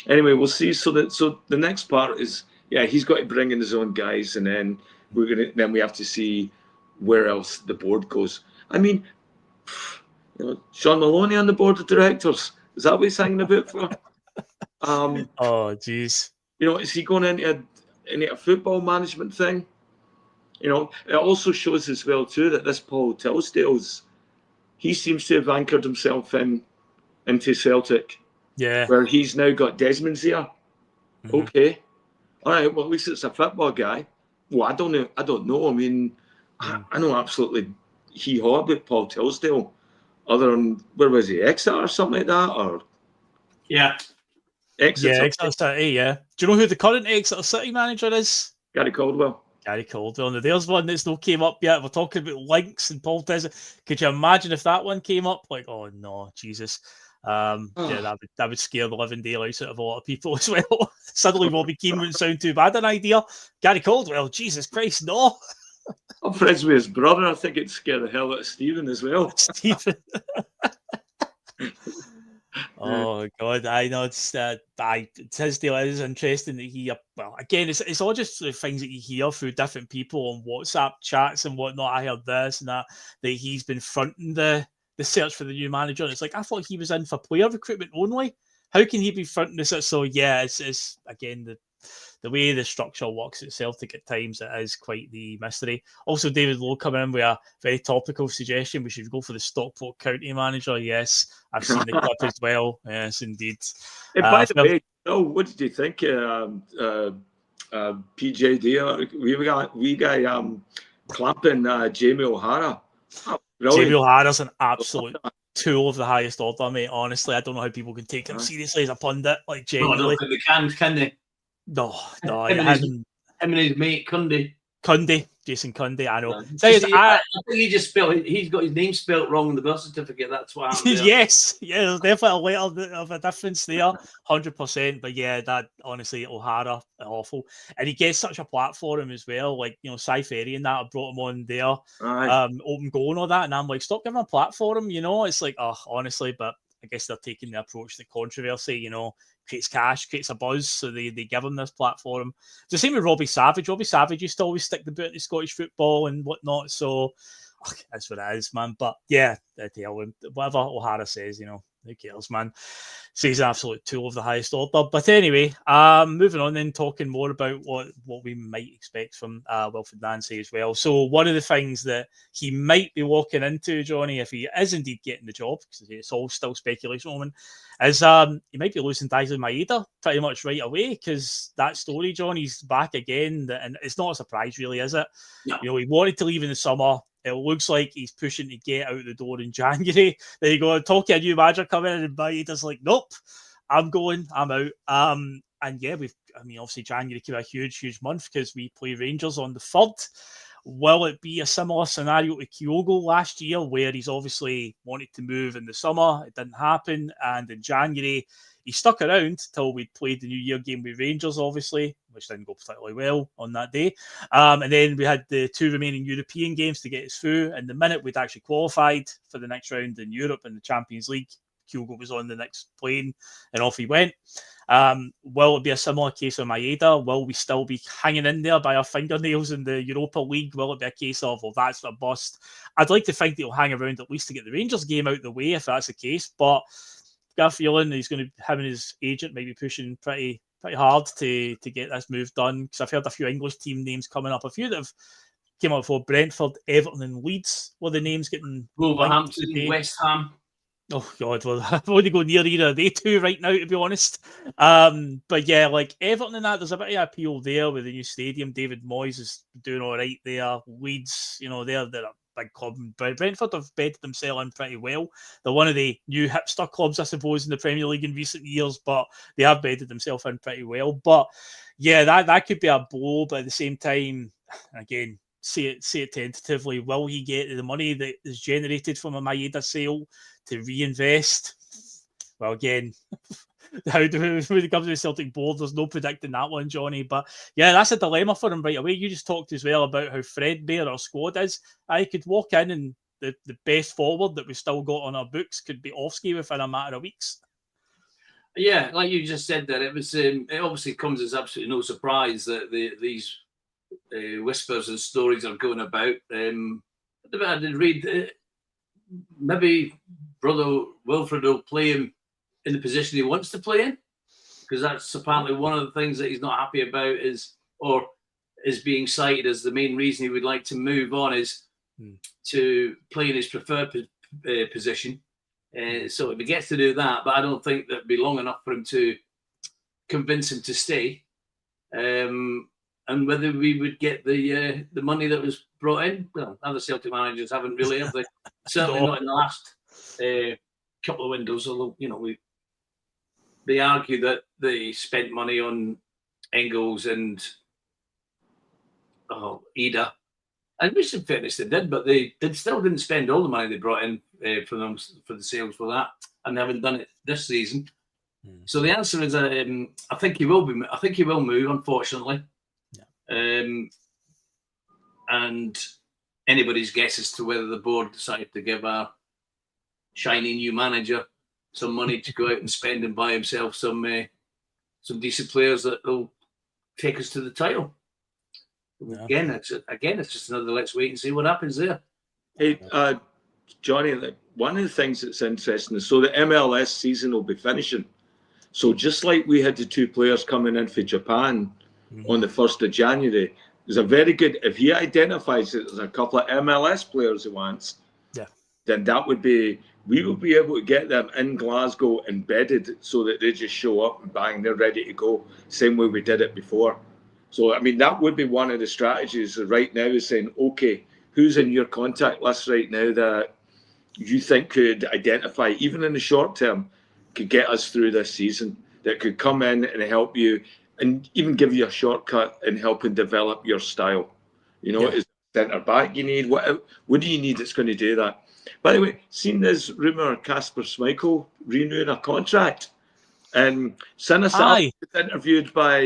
anyway, we'll see. So the next part is, he's got to bring in his own guys, and then we have to see where else the board goes. I mean, Shaun Maloney on the board of directors, is that what he's hanging about for? Oh, geez. Is he going into a football management thing? It also shows as well too that this Paul Tillsdale's, he seems to have anchored himself into Celtic. Yeah. Where he's now got Desmond's here. Mm-hmm. Okay. All right. Well, at least it's a football guy. Well, I don't know. I mean, I know absolutely hee-haw about Paul Tillsdale. Other than, where was he, Exeter or something like that? Or yeah. Exeter City, yeah. Do you know who the current Exeter City manager is? Gary Caldwell. Now, there's one that's not came up yet. We're talking about links and Paul Tillsdale. Could you imagine if that one came up? Like, oh no, Jesus. That would scare the living daylights out of a lot of people as well. Suddenly Robbie Keane wouldn't sound too bad an idea. Gary Caldwell, Jesus Christ, no. I'm friends with his brother. I think it'd scare the hell out of Stephen as well. Stephen. Oh God, I know Tisdale is interesting that he. Well, again, it's all just the things that you hear through different people on WhatsApp chats and whatnot. I heard this and that he's been fronting the search for the new manager. And it's like, I thought he was in for player recruitment only. How can he be fronting this? So yeah, it's again the way the structure works at Celtic at times, it is quite the mystery. Also, David Lowe coming in with a very topical suggestion. We should go for the Stockport County manager. Yes, I've seen the clip as well. Yes, indeed. Hey, by the way, what did you think? PJD, we guy clamping Jamie O'Hara. Oh, Jamie O'Hara's an absolute tool of the highest order, mate. Honestly, I don't know how people can take him seriously as a pundit. Like, genuinely. No, I don't think they can they? No. Him and his mate, Jason Cundy, I know. I think he's got his name spelt wrong on the birth certificate. That's what happened. Yes, there's definitely a little bit of a difference there, 100%. But yeah, that honestly, O'Hara, awful. And he gets such a platform as well. Like, Cy Ferry and that, I brought him on there, open goal and all that. And I'm like, stop giving him a platform, It's like, honestly, but I guess they're taking the approach to controversy, creates cash, creates a buzz, so they give him this platform. It's the same with Robbie Savage. Robbie Savage used to always stick the boot in Scottish football and whatnot, so that's what it is, man. But yeah, whatever O'Hara says, who cares, man? So he's an absolute tool of the highest order. But anyway, moving on then, talking more about what we might expect from Wilfried Nancy as well. So one of the things that he might be walking into, Johnny, if he is indeed getting the job, because it's all still speculation at the moment, is he might be losing Daisley Maeda pretty much right away, because that story, Johnny's back again, and it's not a surprise really, is it? No. He wanted to leave in the summer. It looks like he's pushing to get out the door in January. There you go. Talking a new manager coming in, and Maeda's like, nope, I'm going, I'm out. And yeah, I mean, obviously January could be a huge month because we play Rangers on the 3rd. Will it be a similar scenario to Kyogo last year, where he's obviously wanted to move in the summer? It didn't happen. And in January, he stuck around till we'd played the New Year game with Rangers, obviously, which didn't go particularly well on that day. And then we had the 2 remaining European games to get us through. And the minute we'd actually qualified for the next round in Europe in the Champions League, Kyogo was on the next plane and off he went. Will it be a similar case with Maeda? Will we still be hanging in there by our fingernails in the Europa League? Will it be a case of, well, that's a bust? I'd like to think that he'll hang around at least to get the Rangers game out of the way if that's the case, but I've got a feeling he's going to, him and his agent might be pushing pretty hard to get this move done, because I've heard a few English team names coming up, a few that have came up before. Brentford, Everton and Leeds were the names getting Wolverhampton, West Ham. Oh God, well, I wouldn't go near either of they two right now, to be honest. But yeah, like Everton and that, there's a bit of appeal there with the new stadium. David Moyes is doing all right there. Leeds, you know, they're a big club. Brentford have bedded themselves in pretty well. They're one of the new hipster clubs, I suppose, in the Premier League in recent years, but they have bedded themselves in pretty well. But yeah, that could be a blow. But at the same time, again, say it tentatively, will he get the money that is generated from a Maeda sale to reinvest? Well, again, when it comes to the Celtic board, there's no predicting that one, Johnny. But yeah, that's a dilemma for him right away. You just talked as well about how threadbare our squad is. I could walk in and the best forward that we've still got on our books could be off-ski within a matter of weeks. Yeah, like you just said there, it obviously comes as absolutely no surprise that these whispers and stories are going about. I did read maybe brother Wilfried will play him in the position he wants to play in, because that's apparently one of the things that he's not happy about is being cited as the main reason he would like to move on is to play in his preferred position. So if he gets to do that, but I don't think that'd be long enough for him to convince him to stay. And whether we would get the money that was brought in, well, other Celtic managers haven't really, have they? Certainly not in the last couple of windows. Although they argue that they spent money on Engels and Ida, and which in fairness they did, but they still didn't spend all the money they brought in for the sales for that, and they haven't done it this season. So the answer is, I think he will be. I think he will move, unfortunately. And anybody's guess as to whether the board decided to give a shiny new manager some money to go out and spend and buy himself some decent players that will take us to the title. Yeah. Again, it's just another let's wait and see what happens there. Hey, Johnny, one of the things that's interesting is so the MLS season will be finishing. So just like we had the 2 players coming in for Japan on the 1st of January, there's a very good, if he identifies that there's a couple of MLS players he wants, then that would be, we will be able to get them in Glasgow embedded so that they just show up and bang, they're ready to go, same way we did it before. So, I mean, that would be one of the strategies right now is saying, okay, who's in your contact list right now that you think could identify, even in the short term, could get us through this season, that could come in and help you and even give you a shortcut in helping develop your style. You know, is centre back you need? What do you need that's going to do that? By the way, seen this rumour Kasper Schmeichel renewing a contract, and Sinisalo was interviewed by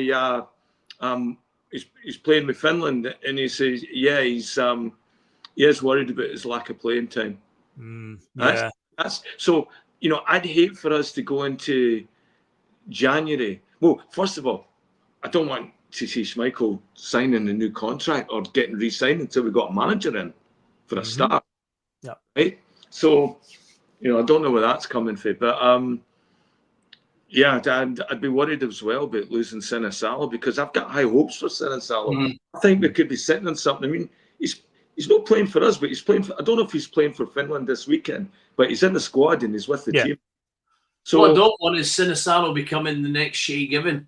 he's playing with Finland, and he says, he is worried about his lack of playing time. That's so. You know, I'd hate for us to go into January. Well, first of all, I don't want to see Schmeichel signing a new contract or getting re-signed until we got a manager in for a start. Yeah. Right. So, you know, I don't know where that's coming from, but I'd be worried as well about losing Sinisalo because I've got high hopes for Sinisalo. I think we could be sitting on something. I mean, he's not playing for us, but he's playing for, I don't know if he's playing for Finland this weekend, but he's in the squad and he's with the team. So what I don't want is Sinisalo becoming the next Shea Given.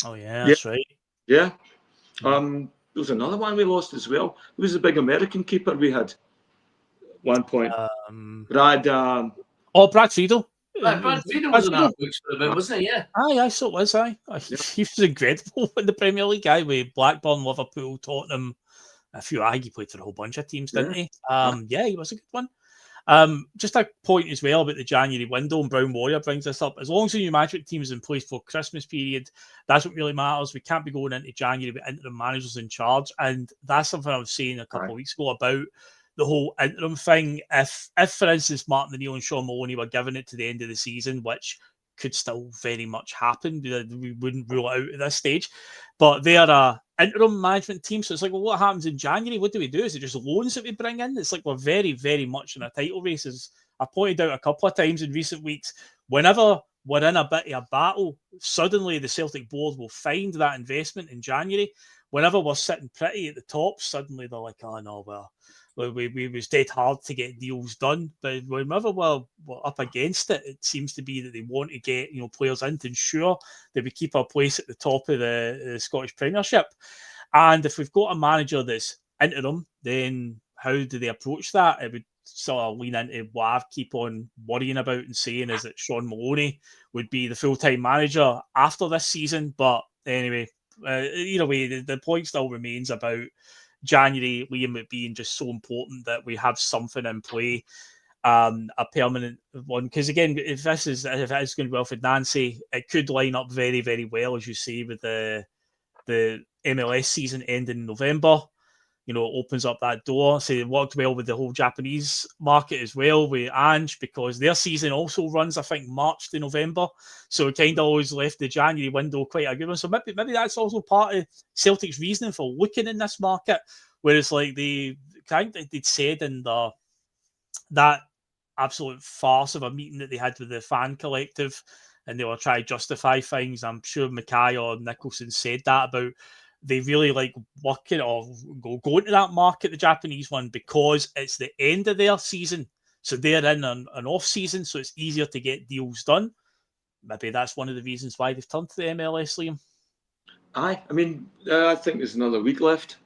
Oh yeah, that's right. Yeah. There was another one we lost as well. Who was the big American keeper we had at one point? Brad Friedel. Brad Friedel was in our books for a bit, wasn't he? Yeah. Aye, so it was. Aye. He was incredible in the Premier League. Guy with Blackburn, Liverpool, Tottenham. He played for a whole bunch of teams, didn't he? Yeah, he was a good one. Just a point as well about the January window, and Brown Warrior brings this up. As long as the new management team is in place for Christmas period, that's what really matters. We can't be going into January with interim managers in charge, and that's something I was saying a couple of weeks ago about the whole interim thing. If for instance, Martin O'Neill and Shaun Maloney were given it to the end of the season, which could still very much happen, we wouldn't rule it out at this stage, but they are a interim management team, so it's like, well, what happens in January? What do we do? Is it just loans that we bring in? It's like we're very, very much in a title race. As I pointed out a couple of times in recent weeks, whenever we're in a bit of a battle, suddenly the Celtic board will find that investment in January. Whenever we're sitting pretty at the top, suddenly they're like, oh no, well, we was dead hard to get deals done. But whenever we're up against it, it seems to be that they want to get players in to ensure that we keep our place at the top of the Scottish Premiership. And if we've got a manager that's interim, then how do they approach that? It would sort of lean into what I keep on worrying about and saying is that Shaun Maloney would be the full-time manager after this season. But anyway, either way, the point still remains about January, Liam, it being just so important that we have something in play, a permanent one. Because again, if it is going to be Wilfried Nancy, it could line up very, very well, as you say, with the MLS season ending in November. Opens up that door. So it worked well with the whole Japanese market as well with Ange, because their season also runs, I think, March to November. So it kind of always left the January window quite a good one. So maybe that's also part of Celtic's reasoning for looking in this market, where it's like they'd said in that absolute farce of a meeting that they had with the fan collective, and they were trying to justify things. I'm sure Mackay or Nicholson said that about they really like working or going to that market, the Japanese one, because it's the end of their season. So they're in an off season, so it's easier to get deals done. Maybe that's one of the reasons why they've turned to the MLS, Liam. Aye, I mean, I think there's another week left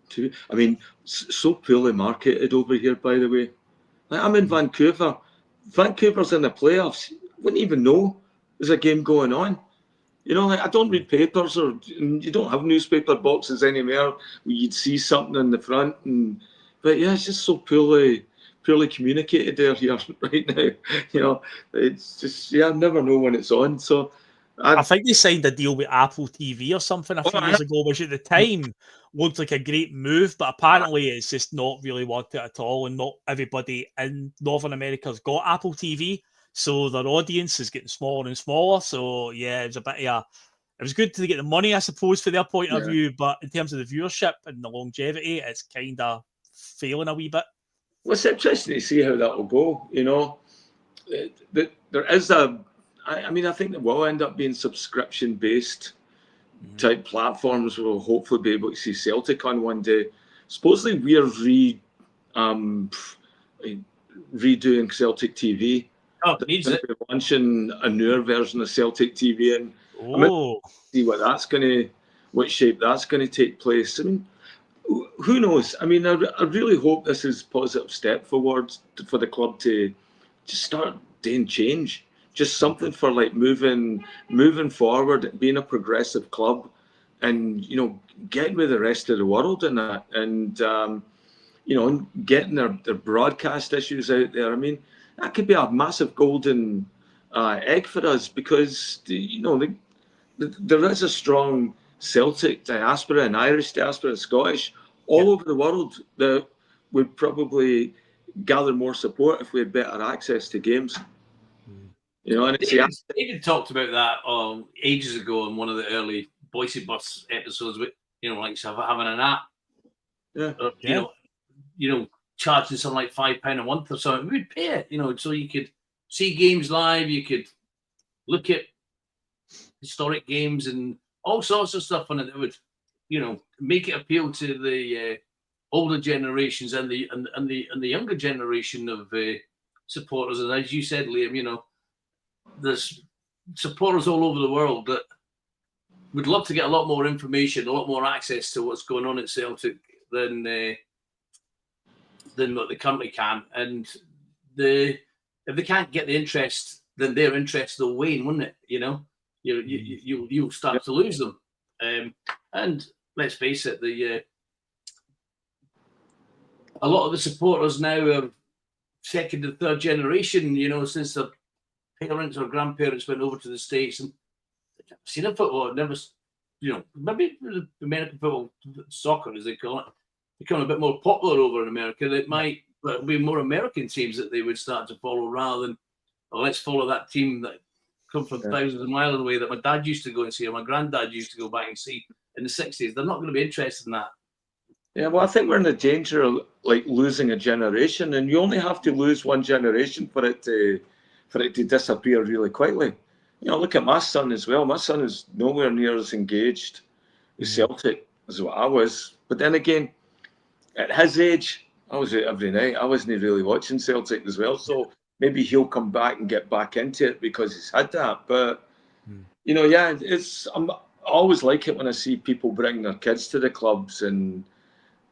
too. I mean, so poorly marketed over here, by the way. Like, I'm in Vancouver. Vancouver's in the playoffs. Wouldn't even know there's a game going on. I don't read papers, or you don't have newspaper boxes anywhere where you'd see something in the front. But yeah, it's just so poorly communicated there here right now. It's just, I never know when it's on. So I think they signed a deal with Apple TV or something a few years ago, which at the time looked like a great move, but apparently it's just not really worked out at all, and not everybody in Northern America's got Apple TV. So their audience is getting smaller and smaller. So yeah, it was good to get the money, I suppose, for their point of view. But in terms of the viewership and the longevity, it's kind of failing a wee bit. Well, it's interesting to see how that will go. There is I think it will end up being subscription-based type platforms. We'll hopefully be able to see Celtic on one day. Supposedly we're redoing Celtic TV. Oh, needs it. We're launching a newer version of Celtic TV, and I'm interested to see what shape that's going to take place. I mean, who knows? I mean, I really hope this is a positive step forward for the club to just start doing change. Just something for like moving forward, being a progressive club, and getting with the rest of the world in that, and getting their broadcast issues out there. I mean, that could be a massive golden egg for us, because there is a strong Celtic diaspora and Irish diaspora and Scottish all over the world that would probably gather more support if we had better access to games. And it's David talked about that ages ago in one of the early Bhoys Bus episodes, with like having an app. Charging something like £5 a month or something. We'd pay it, so you could see games live, you could look at historic games and all sorts of stuff on it that would, make it appeal to the older generations and the younger generation of supporters. And as you said, Liam, there's supporters all over the world that would love to get a lot more information, a lot more access to what's going on at Celtic than what they currently can. And if they can't get the interest then their interest will wane, wouldn't it? You know, you'll start to lose them. And let's face it, a lot of the supporters now are second and third generation, you know, since their parents or grandparents went over to the States and they've never seen a football, never, you know, maybe American football, soccer as they call it, become a bit more popular over in America. It might be more American teams that they would start to follow rather than, oh, let's follow that team that come from thousands of miles away that my dad used to go and see or my granddad used to go back and see in the 60s. They're not going to be interested in that. Yeah, well, I think we're in the danger of like losing a generation, and you only have to lose one generation for it to disappear really quickly. You know, look at my son as well. My son is nowhere near as engaged with Celtic as what I was. But then again, at his age, I was out every night. I wasn't really watching Celtic as well. So maybe he'll come back and get back into it because he's had that. But you know, yeah, I always like it when I see people bring their kids to the clubs and.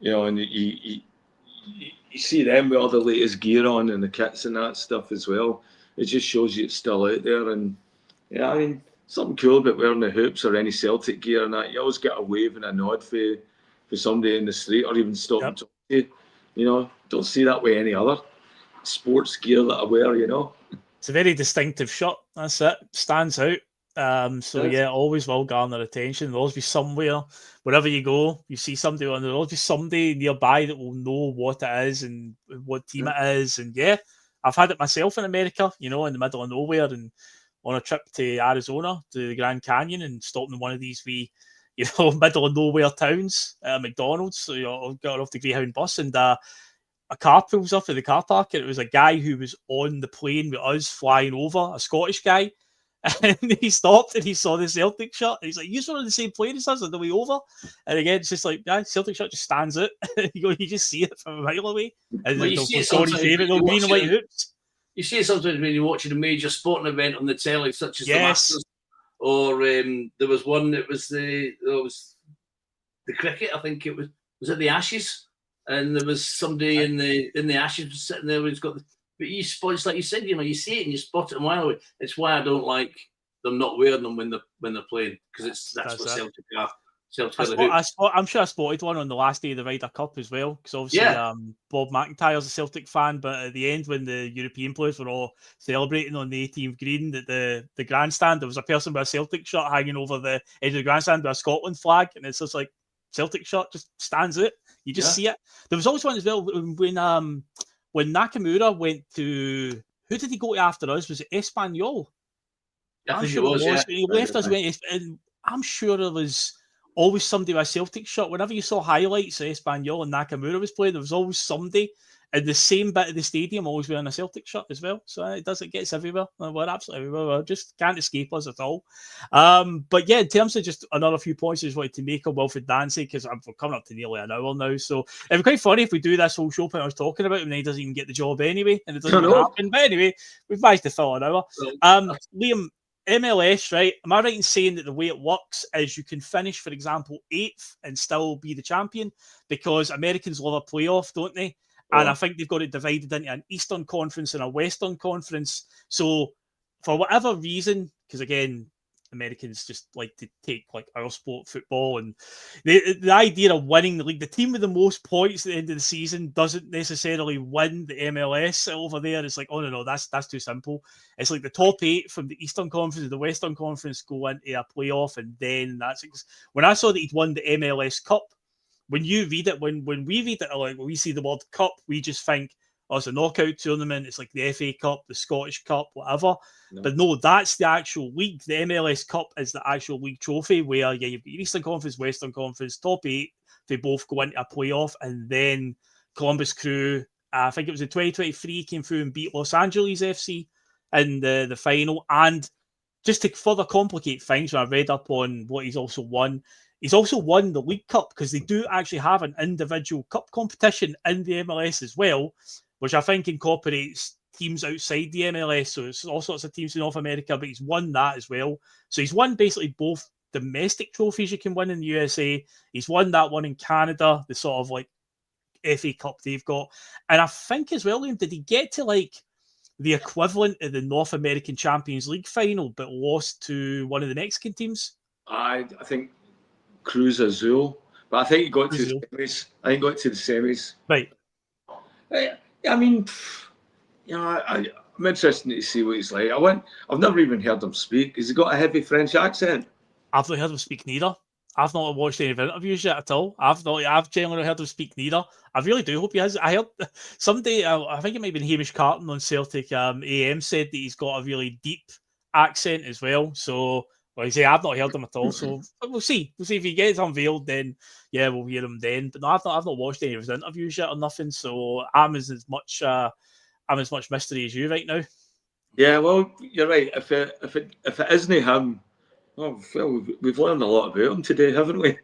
You know, and you see them with all the latest gear on and the kits and that stuff as well. It just shows you it's still out there. And yeah, I mean, something cool about wearing the hoops or any Celtic gear and that. You always get a wave and a nod for somebody in the street or even stop and talk to you. You know, don't see that with any other sports gear that I wear, you know. It's a very distinctive shirt. That's it. Stands out. Always will garner attention. There'll always be somewhere, wherever you go, you see somebody on there'll always be somebody nearby that will know what it is and what team it is. And I've had it myself in America, you know, in the middle of nowhere and on a trip to Arizona to the Grand Canyon and stopping in one of these wee, you know, middle of nowhere towns, McDonald's. So you know, got off the Greyhound bus and a car pulls up at the car park and it was a guy who was on the plane with us flying over, a Scottish guy. And he stopped and he saw the Celtic shirt. And he's like, "You saw on the same plane as us on the way over." And again, it's just like, Celtic shirt just stands out. You just see it from a mile away. And you see it green and white hoops. You see it sometimes when you're watching a major sporting event on the telly, such as the Masters, or there was one that was the cricket. I think it was it the Ashes, and there was somebody in the Ashes sitting there who's got the. But you spot, it's like you said, you know, you see it and you spot it a while away. It's why I don't like them not wearing them when they're playing because that's what Celtic are. I'm sure I spotted one on the last day of the Ryder Cup as well because obviously Bob McIntyre's a Celtic fan, but at the end when the European players were all celebrating on the 18th green at the grandstand, there was a person with a Celtic shirt hanging over the edge of the grandstand with a Scotland flag, and it's just like Celtic shirt just stands out. You just see it. There was always one as well when Nakamura went to, who did he go to after us? Was it Espanyol? I think it was. He left us, and I'm sure there was always somebody with a Celtic shirt. Whenever you saw highlights of Espanyol and Nakamura was playing, there was always somebody in the same bit of the stadium always wearing a Celtic shirt as well. So it gets everywhere. We're absolutely everywhere. We just can't escape us at all. But yeah, in terms of just another few points I just wanted to make on Wilfried Nancy, because we're coming up to nearly an hour now. So it'd be quite funny if we do this whole show point I was talking about and he doesn't even get the job anyway, and it doesn't happen. But anyway, we've managed to fill an hour. Liam, MLS, right? Am I right in saying that the way it works is you can finish, for example, 8th and still be the champion? Because Americans love a playoff, don't they? And I think they've got it divided into an Eastern Conference and a Western Conference. So for whatever reason, because again, Americans just like to take like our sport, football, and the idea of winning the league, the team with the most points at the end of the season doesn't necessarily win the MLS over there. It's like, oh no, that's too simple. It's like the top 8 from the Eastern Conference and the Western Conference go into a playoff, and then that's when I saw that he'd won the MLS Cup. When you read it, when we read it, like when we see the word cup, we just think, oh, it's a knockout tournament. It's like the FA Cup, the Scottish Cup, whatever. No. But no, that's the actual league. The MLS Cup is the actual league trophy where you've got Eastern Conference, Western Conference, top 8. They both go into a playoff, and then Columbus Crew, I think it was in 2023, came through and beat Los Angeles FC in the final. And just to further complicate things, when I read up on what he's also won the League Cup, because they do actually have an individual cup competition in the MLS as well, which I think incorporates teams outside the MLS. So it's all sorts of teams in North America, but he's won that as well. So he's won basically both domestic trophies you can win in the USA. He's won that one in Canada, the sort of like FA Cup they've got. And I think as well, Liam, did he get to like the equivalent of the North American Champions League final, but lost to one of the Mexican teams? I think Cruz Azul, but I think he got to the Azul. semis. I think he got to the semis. Right. I mean, I'm interested to see what he's like. I've never even heard him speak. Has he got a heavy French accent? I've not heard him speak neither. I've not watched any of his interviews yet at all. I've generally not heard him speak neither. I really do hope he has. I heard someday, I think it might have been Hamish Carton on Celtic AM said that he's got a really deep accent as well. So, like I say, I've not heard him at all. So we'll see. We'll see if he gets unveiled. Then, yeah, we'll hear him then. But no, I've not watched any of his interviews yet or nothing. So I'm as much mystery as you right now. Yeah, well, you're right. If it isn't him, oh, well, we've learned a lot about him today, haven't we?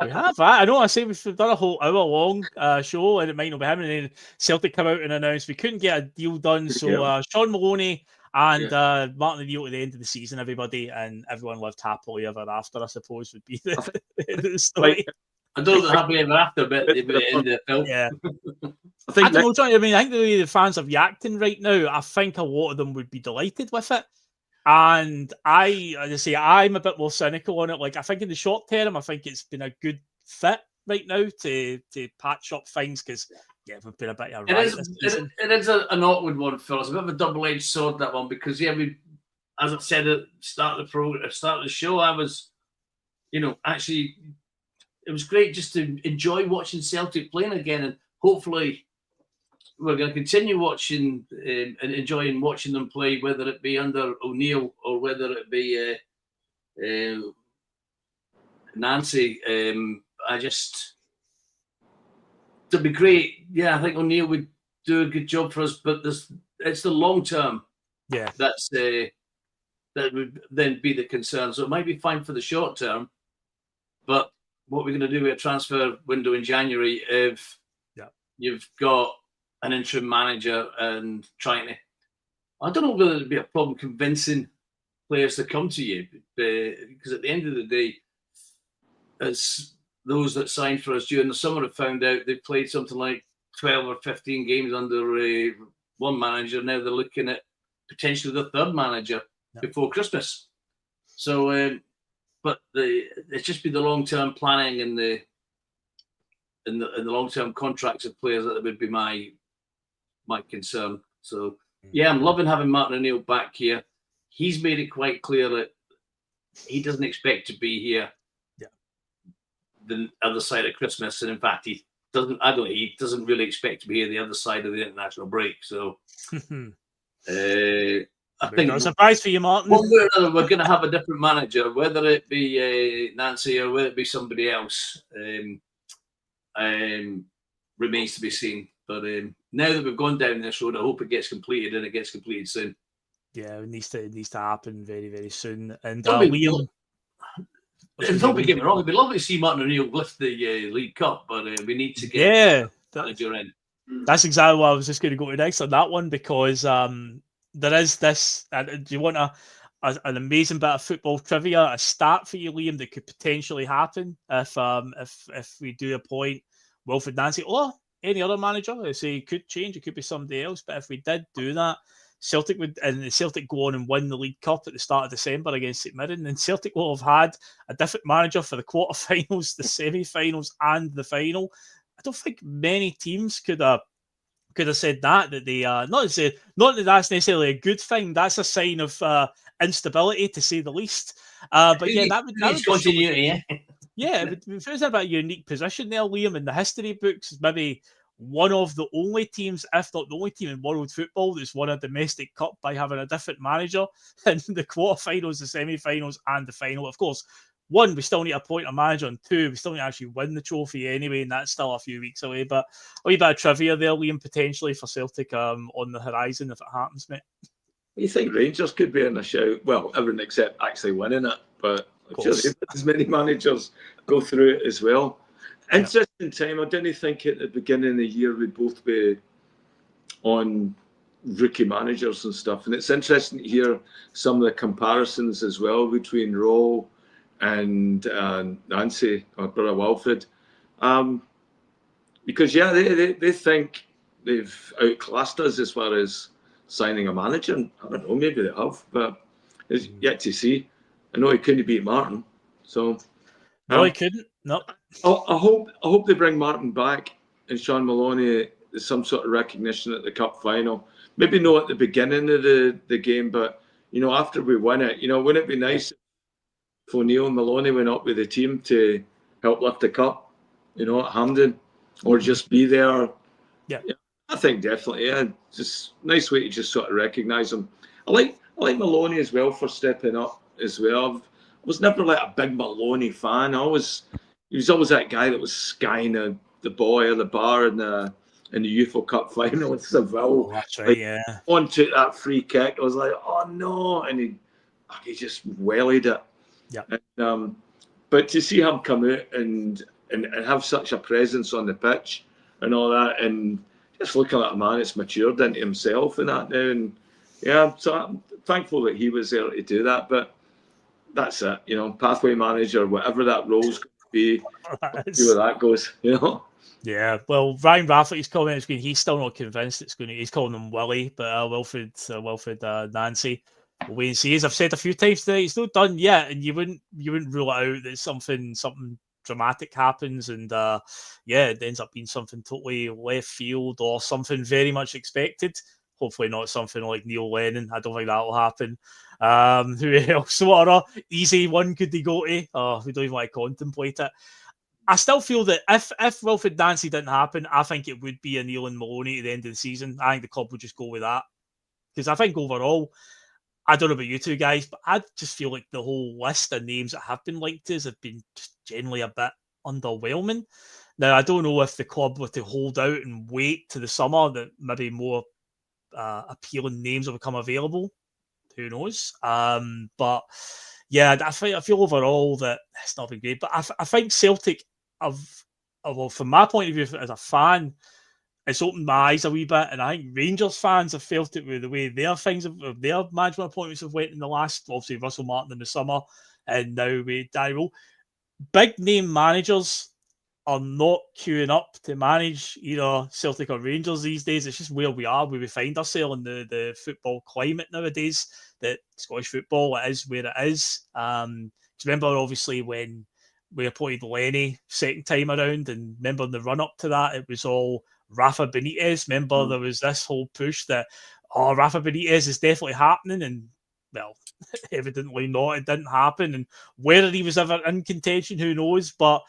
We have. I know. I say we've done a whole hour-long show, and it might not be him. And then Celtic come out and announced we couldn't get a deal done. So Shaun Maloney and Martin O'Neill at the end of the season, everybody, and everyone lived happily ever after, I suppose, would be the story. I don't know happily ever after, but at the end of the film. Yeah. I don't know, Johnny. I mean, I think the way the fans are reacting right now, I think a lot of them would be delighted with it. And as I say, I'm a bit more cynical on it. Like, I think in the short term, I think it's been a good fit right now to patch up things because, yeah, we've been a bit of a ride this season. It is an awkward one for us, a bit of a double-edged sword, that one, because, yeah, as I said at the start of the show, I was, actually, it was great just to enjoy watching Celtic playing again, and hopefully we're going to continue watching and enjoying watching them play, whether it be under O'Neill or whether it be Nancy. It'd be great. Yeah, I think O'Neill would do a good job for us, but it's the long term. Yeah, that would then be the concern. So it might be fine for the short term, but what we're going to do with a transfer window in January, if you've got an interim manager and trying to, I don't know whether it'd be a problem convincing players to come to you, because at the end of the day, as those that signed for us during the summer have found out, they've played something like 12 or 15 games under one manager. Now they're looking at potentially the third manager before Christmas. So, but it's just be the long-term planning and the long-term contracts of players that would be my concern. So, yeah, I'm loving having Martin O'Neill back here. He's made it quite clear that he doesn't expect to be here the other side of Christmas, and in fact, he doesn't really expect to be here the other side of the international break. So, I think no surprise for you, Martin. One way or another, we're going to have a different manager, whether it be Nancy or whether it be somebody else. Remains to be seen. But now that we've gone down this road, I hope it gets completed, and it gets completed soon. Yeah, it needs to happen very, very soon. And Liam, don't be getting me wrong, it'd be lovely to see Martin O'Neill lift the League Cup, but we need to get manager in. That's exactly what I was just going to go to next on that one, because there is this. Do you want an amazing bit of football trivia, a start for you, Liam, that could potentially happen if we do appoint Wilfried Nancy or any other manager? I say it could change, it could be somebody else, but if we did do that, Celtic go on and win the League Cup at the start of December against St Mirren, and Celtic will have had a different manager for the quarterfinals, the semi-finals, and the final. I don't think many teams could have said that they not that that's necessarily a good thing. That's a sign of instability, to say the least. But yeah, that would continuity. Yeah, it feels about a unique position there, Liam, in the history books. Maybe one of the only teams, if not the only team in world football, that's won a domestic cup by having a different manager in the quarterfinals, the semi-finals, and the final. Of course, one, we still need to appoint a manager, and two, we still need to actually win the trophy anyway, and that's still a few weeks away. But a wee bit of trivia there, Liam, potentially for Celtic on the horizon if it happens, mate. You think Rangers could be in a shout? Well, everyone except actually winning it, but as many managers go through it as well. Interesting time. I didn't think at the beginning of the year we'd both be on rookie managers and stuff. And it's interesting to hear some of the comparisons as well between Rowe and Nancy, or brother Wilfried. Because, they think they've outclassed us as far as signing a manager. I don't know, maybe they have, but it's yet to see. I know he couldn't beat Martin, so no, he couldn't. No, I hope they bring Martin back and Shaun Maloney. There's some sort of recognition at the cup final. Maybe not at the beginning of the game, but after we win it, wouldn't it be nice if O'Neill and Maloney went up with the team to help lift the cup, at Hampden, or just be there? Yeah. I think definitely. Yeah, just nice way to just sort of recognise him. I like Maloney as well for stepping up as well. I was never like a big Maloney fan. He was always that guy that was skying the boy at the bar in the UFO Cup final with Seville. Oh, that's right, yeah. On took that free kick. I was like, oh no, and he just wellied it. Yeah. And, but to see him come out and have such a presence on the pitch and all that, and just looking like a man that's matured into himself and that now, and yeah, so I'm thankful that he was there to do that. But that's it, pathway manager, whatever that role's going to be, see where that goes, Yeah, well, Ryan Rafferty's comment has been he's still not convinced it's going to. He's calling him Willie, but Wilfried Nancy. We'll wait and see. As I've said a few times today, it's not done yet, and you wouldn't rule it out that something dramatic happens, and it ends up being something totally left field or something very much expected. Hopefully not something like Neil Lennon. I don't think that will happen. Who else? What other easy one could they go to? Oh, we don't even want to contemplate it. I still feel that if Wilfried Nancy didn't happen, I think it would be O'Neill and Maloney at the end of the season. I think the club would just go with that. Because I think overall, I don't know about you two guys, but I just feel like the whole list of names that have been linked to us have been just generally a bit underwhelming. Now, I don't know if the club were to hold out and wait to the summer that maybe more appealing names will become available. Who knows? But yeah, I feel overall that it's not been great. But I think Celtic from my point of view as a fan, it's opened my eyes a wee bit, and I think Rangers fans have felt it with the way their management appointments have went in the last, obviously Russell Martin in the summer, and now with Danny Rowe. Big name managers are not queuing up to manage either Celtic or Rangers these days. It's just where we are, where we find ourselves in the football climate nowadays. That Scottish football, it is where it is. Remember, obviously, when we appointed Lenny second time around, and remember in the run up to that, it was all Rafa Benitez. Remember, there was this whole push that, Rafa Benitez is definitely happening, and well, evidently not. It didn't happen, and whether he was ever in contention, who knows? But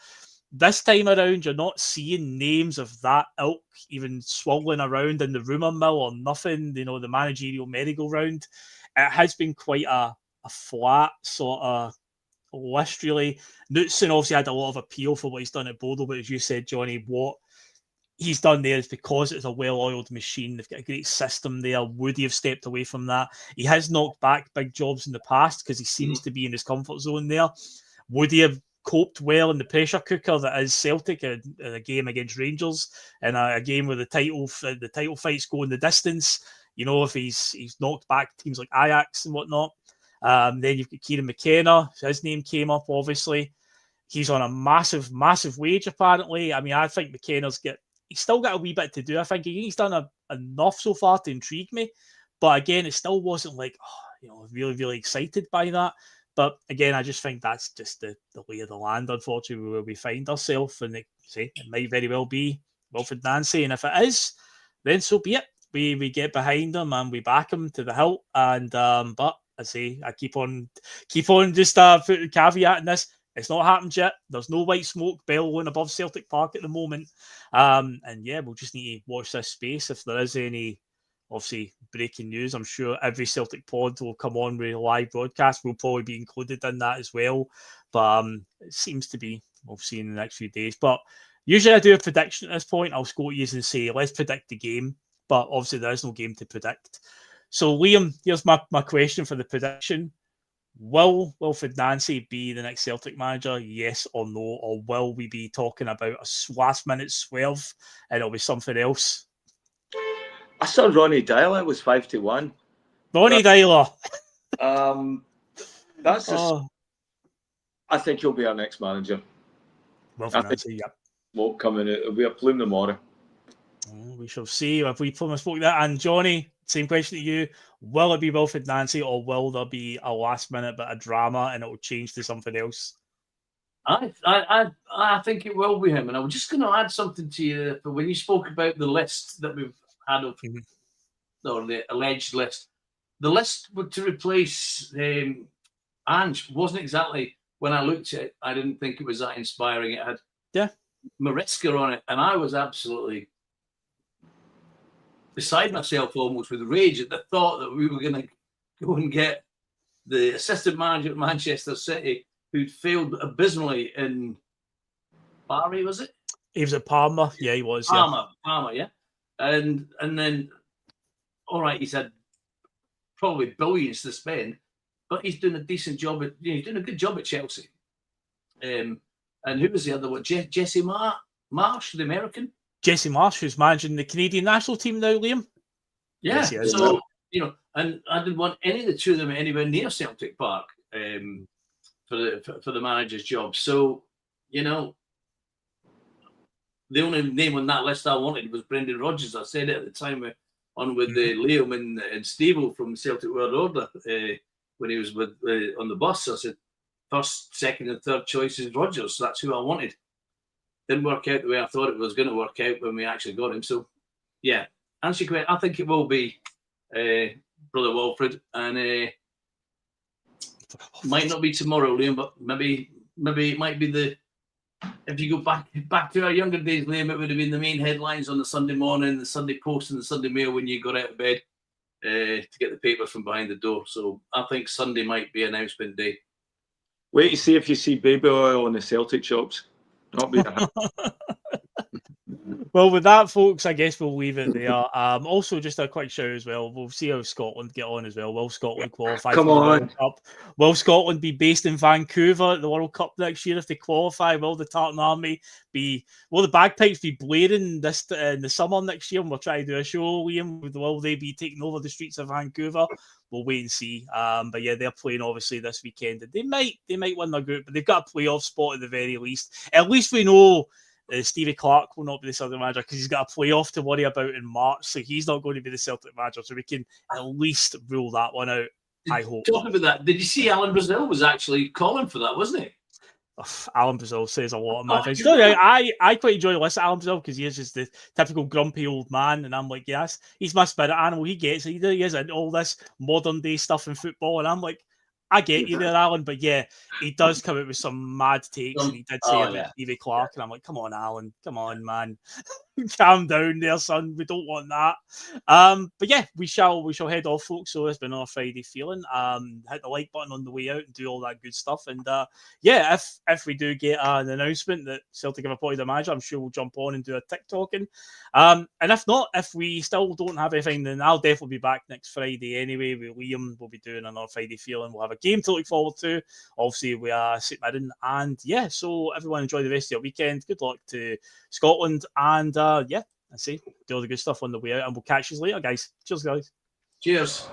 this time around, you're not seeing names of that ilk even swirling around in the rumour mill or nothing. The managerial merry-go-round. It has been quite a flat sort of list, really. Knutsen obviously had a lot of appeal for what he's done at Bodo, but as you said, Johnny, what he's done there is because it's a well-oiled machine. They've got a great system there. Would he have stepped away from that? He has knocked back big jobs in the past because he seems to be in his comfort zone there. Would he have coped well in the pressure cooker that is Celtic in a game against Rangers and a game where the title fights go in the distance? If he's knocked back teams like Ajax and whatnot. Then you've got Kieran McKenna. His name came up, obviously. He's on a massive, massive wage, apparently. I mean, I think McKenna's he's still got a wee bit to do. I think he's done enough so far to intrigue me. But again, it still wasn't like, really, really excited by that. But again, I just think that's just the lay of the land, unfortunately, where we find ourselves. And it might very well be Wilfried Nancy. And if it is, then so be it. We get behind him and we back him to the hilt. And but I keep on just putting a caveat in this. It's not happened yet. There's no white smoke bellowing above Celtic Park at the moment. And yeah, we'll just need to watch this space. If there is any, obviously, breaking news, I'm sure every Celtic pod will come on with a live broadcast. We'll probably be included in that as well. But it seems to be, we'll see in the next few days. But usually I do a prediction at this point. I'll score you and say, let's predict the game. But obviously there is no game to predict. So Liam, here's my question for the prediction. Will Wilfried Nancy be the next Celtic manager? Yes or no? Or will we be talking about a last-minute swerve and it'll be something else? I saw Ronnie Dyler was 5-1. Ronnie Dyler. That's I think he'll be our next manager. Wilfried Nancy, yep. Won't come in. It'll be a plume tomorrow. We shall see if we promise spoke that. And Johnny, same question to you. Will it be Wilfried Nancy, or will there be a last minute bit of drama and it will change to something else? I think it will be him. And I was just going to add something to you. But when you spoke about the list that we've had of, or the alleged list, the list to replace Ange wasn't exactly, when I looked at it, I didn't think it was that inspiring. It had Maresca on it, and I was absolutely beside myself almost with rage at the thought that we were going to go and get the assistant manager at Manchester City, who'd failed abysmally in Barry, was it? He was at Parma. Yeah, he was. Parma, yeah. And then, all right, he's had probably billions to spend, but he's doing a decent job he's doing a good job at Chelsea. And who was the other one? Jesse Marsh, the American? Jesse Marsh, who's managing the Canadian national team now, Liam. Yeah. Yes, so, and I didn't want any of the two of them anywhere near Celtic Park for the manager's job. So, the only name on that list I wanted was Brendan Rodgers. I said it at the time on with Liam and Steve from Celtic World Order when he was on the bus. I said, first, second, and third choice is Rodgers. So that's who I wanted. Didn't work out the way I thought it was going to work out when we actually got him. So, yeah, answer your question, I think it will be Brother Wilfried, and might not be tomorrow, Liam, but maybe it might be if you go back to our younger days, Liam, it would have been the main headlines on the Sunday morning, the Sunday Post and the Sunday Mail when you got out of bed to get the papers from behind the door. So I think Sunday might be announcement day. Wait to see if you see baby oil in the Celtic shops. Not be that. Well, with that, folks, I guess we'll leave it there. Also, just a quick shout as well. We'll see how Scotland get on as well. Will Scotland qualify for the World Cup? Will Scotland be based in Vancouver at the World Cup next year if they qualify? Will the Tartan Army will the bagpipes be blaring this in the summer next year? And we'll try to do a show, Liam. Will they be taking over the streets of Vancouver? We'll wait and see. But yeah, they're playing obviously this weekend. They might win their group, but they've got a playoff spot at the very least. At least we know Stevie Clark will not be the Celtic manager because he's got a playoff to worry about in March, so he's not going to be the Celtic manager. So we can at least rule that one out. I hope. Talking about that, did you see Alan Brazil was actually calling for that, wasn't he? Alan Brazil says a lot of my things. I quite enjoy listening to Alan Brazil because he is just the typical grumpy old man, and I'm like, yes, he's my spirit animal. He gets it. He is into all this modern day stuff in football, and I'm like, I get you there, Alan, but yeah, he does come out with some mad takes, and he did say about Stevie Clark, and I'm like, come on, Alan, come on, man, calm down there, son. We don't want that. But yeah, we shall head off, folks. So it's been our Friday feeling. Hit the like button on the way out and do all that good stuff. And yeah, if we do get an announcement that Celtic have appointed a manager, I'm sure we'll jump on and do a TikToking. And if not, if we still don't have anything, then I'll definitely be back next Friday anyway. With Liam, we'll be doing another Friday feeling. We'll have a game to look forward to. Obviously, we are St Mirren, and yeah, so everyone enjoy the rest of your weekend. Good luck to Scotland, and yeah, I say do all the good stuff on the way out, and we'll catch you later, guys. Cheers, guys. Cheers.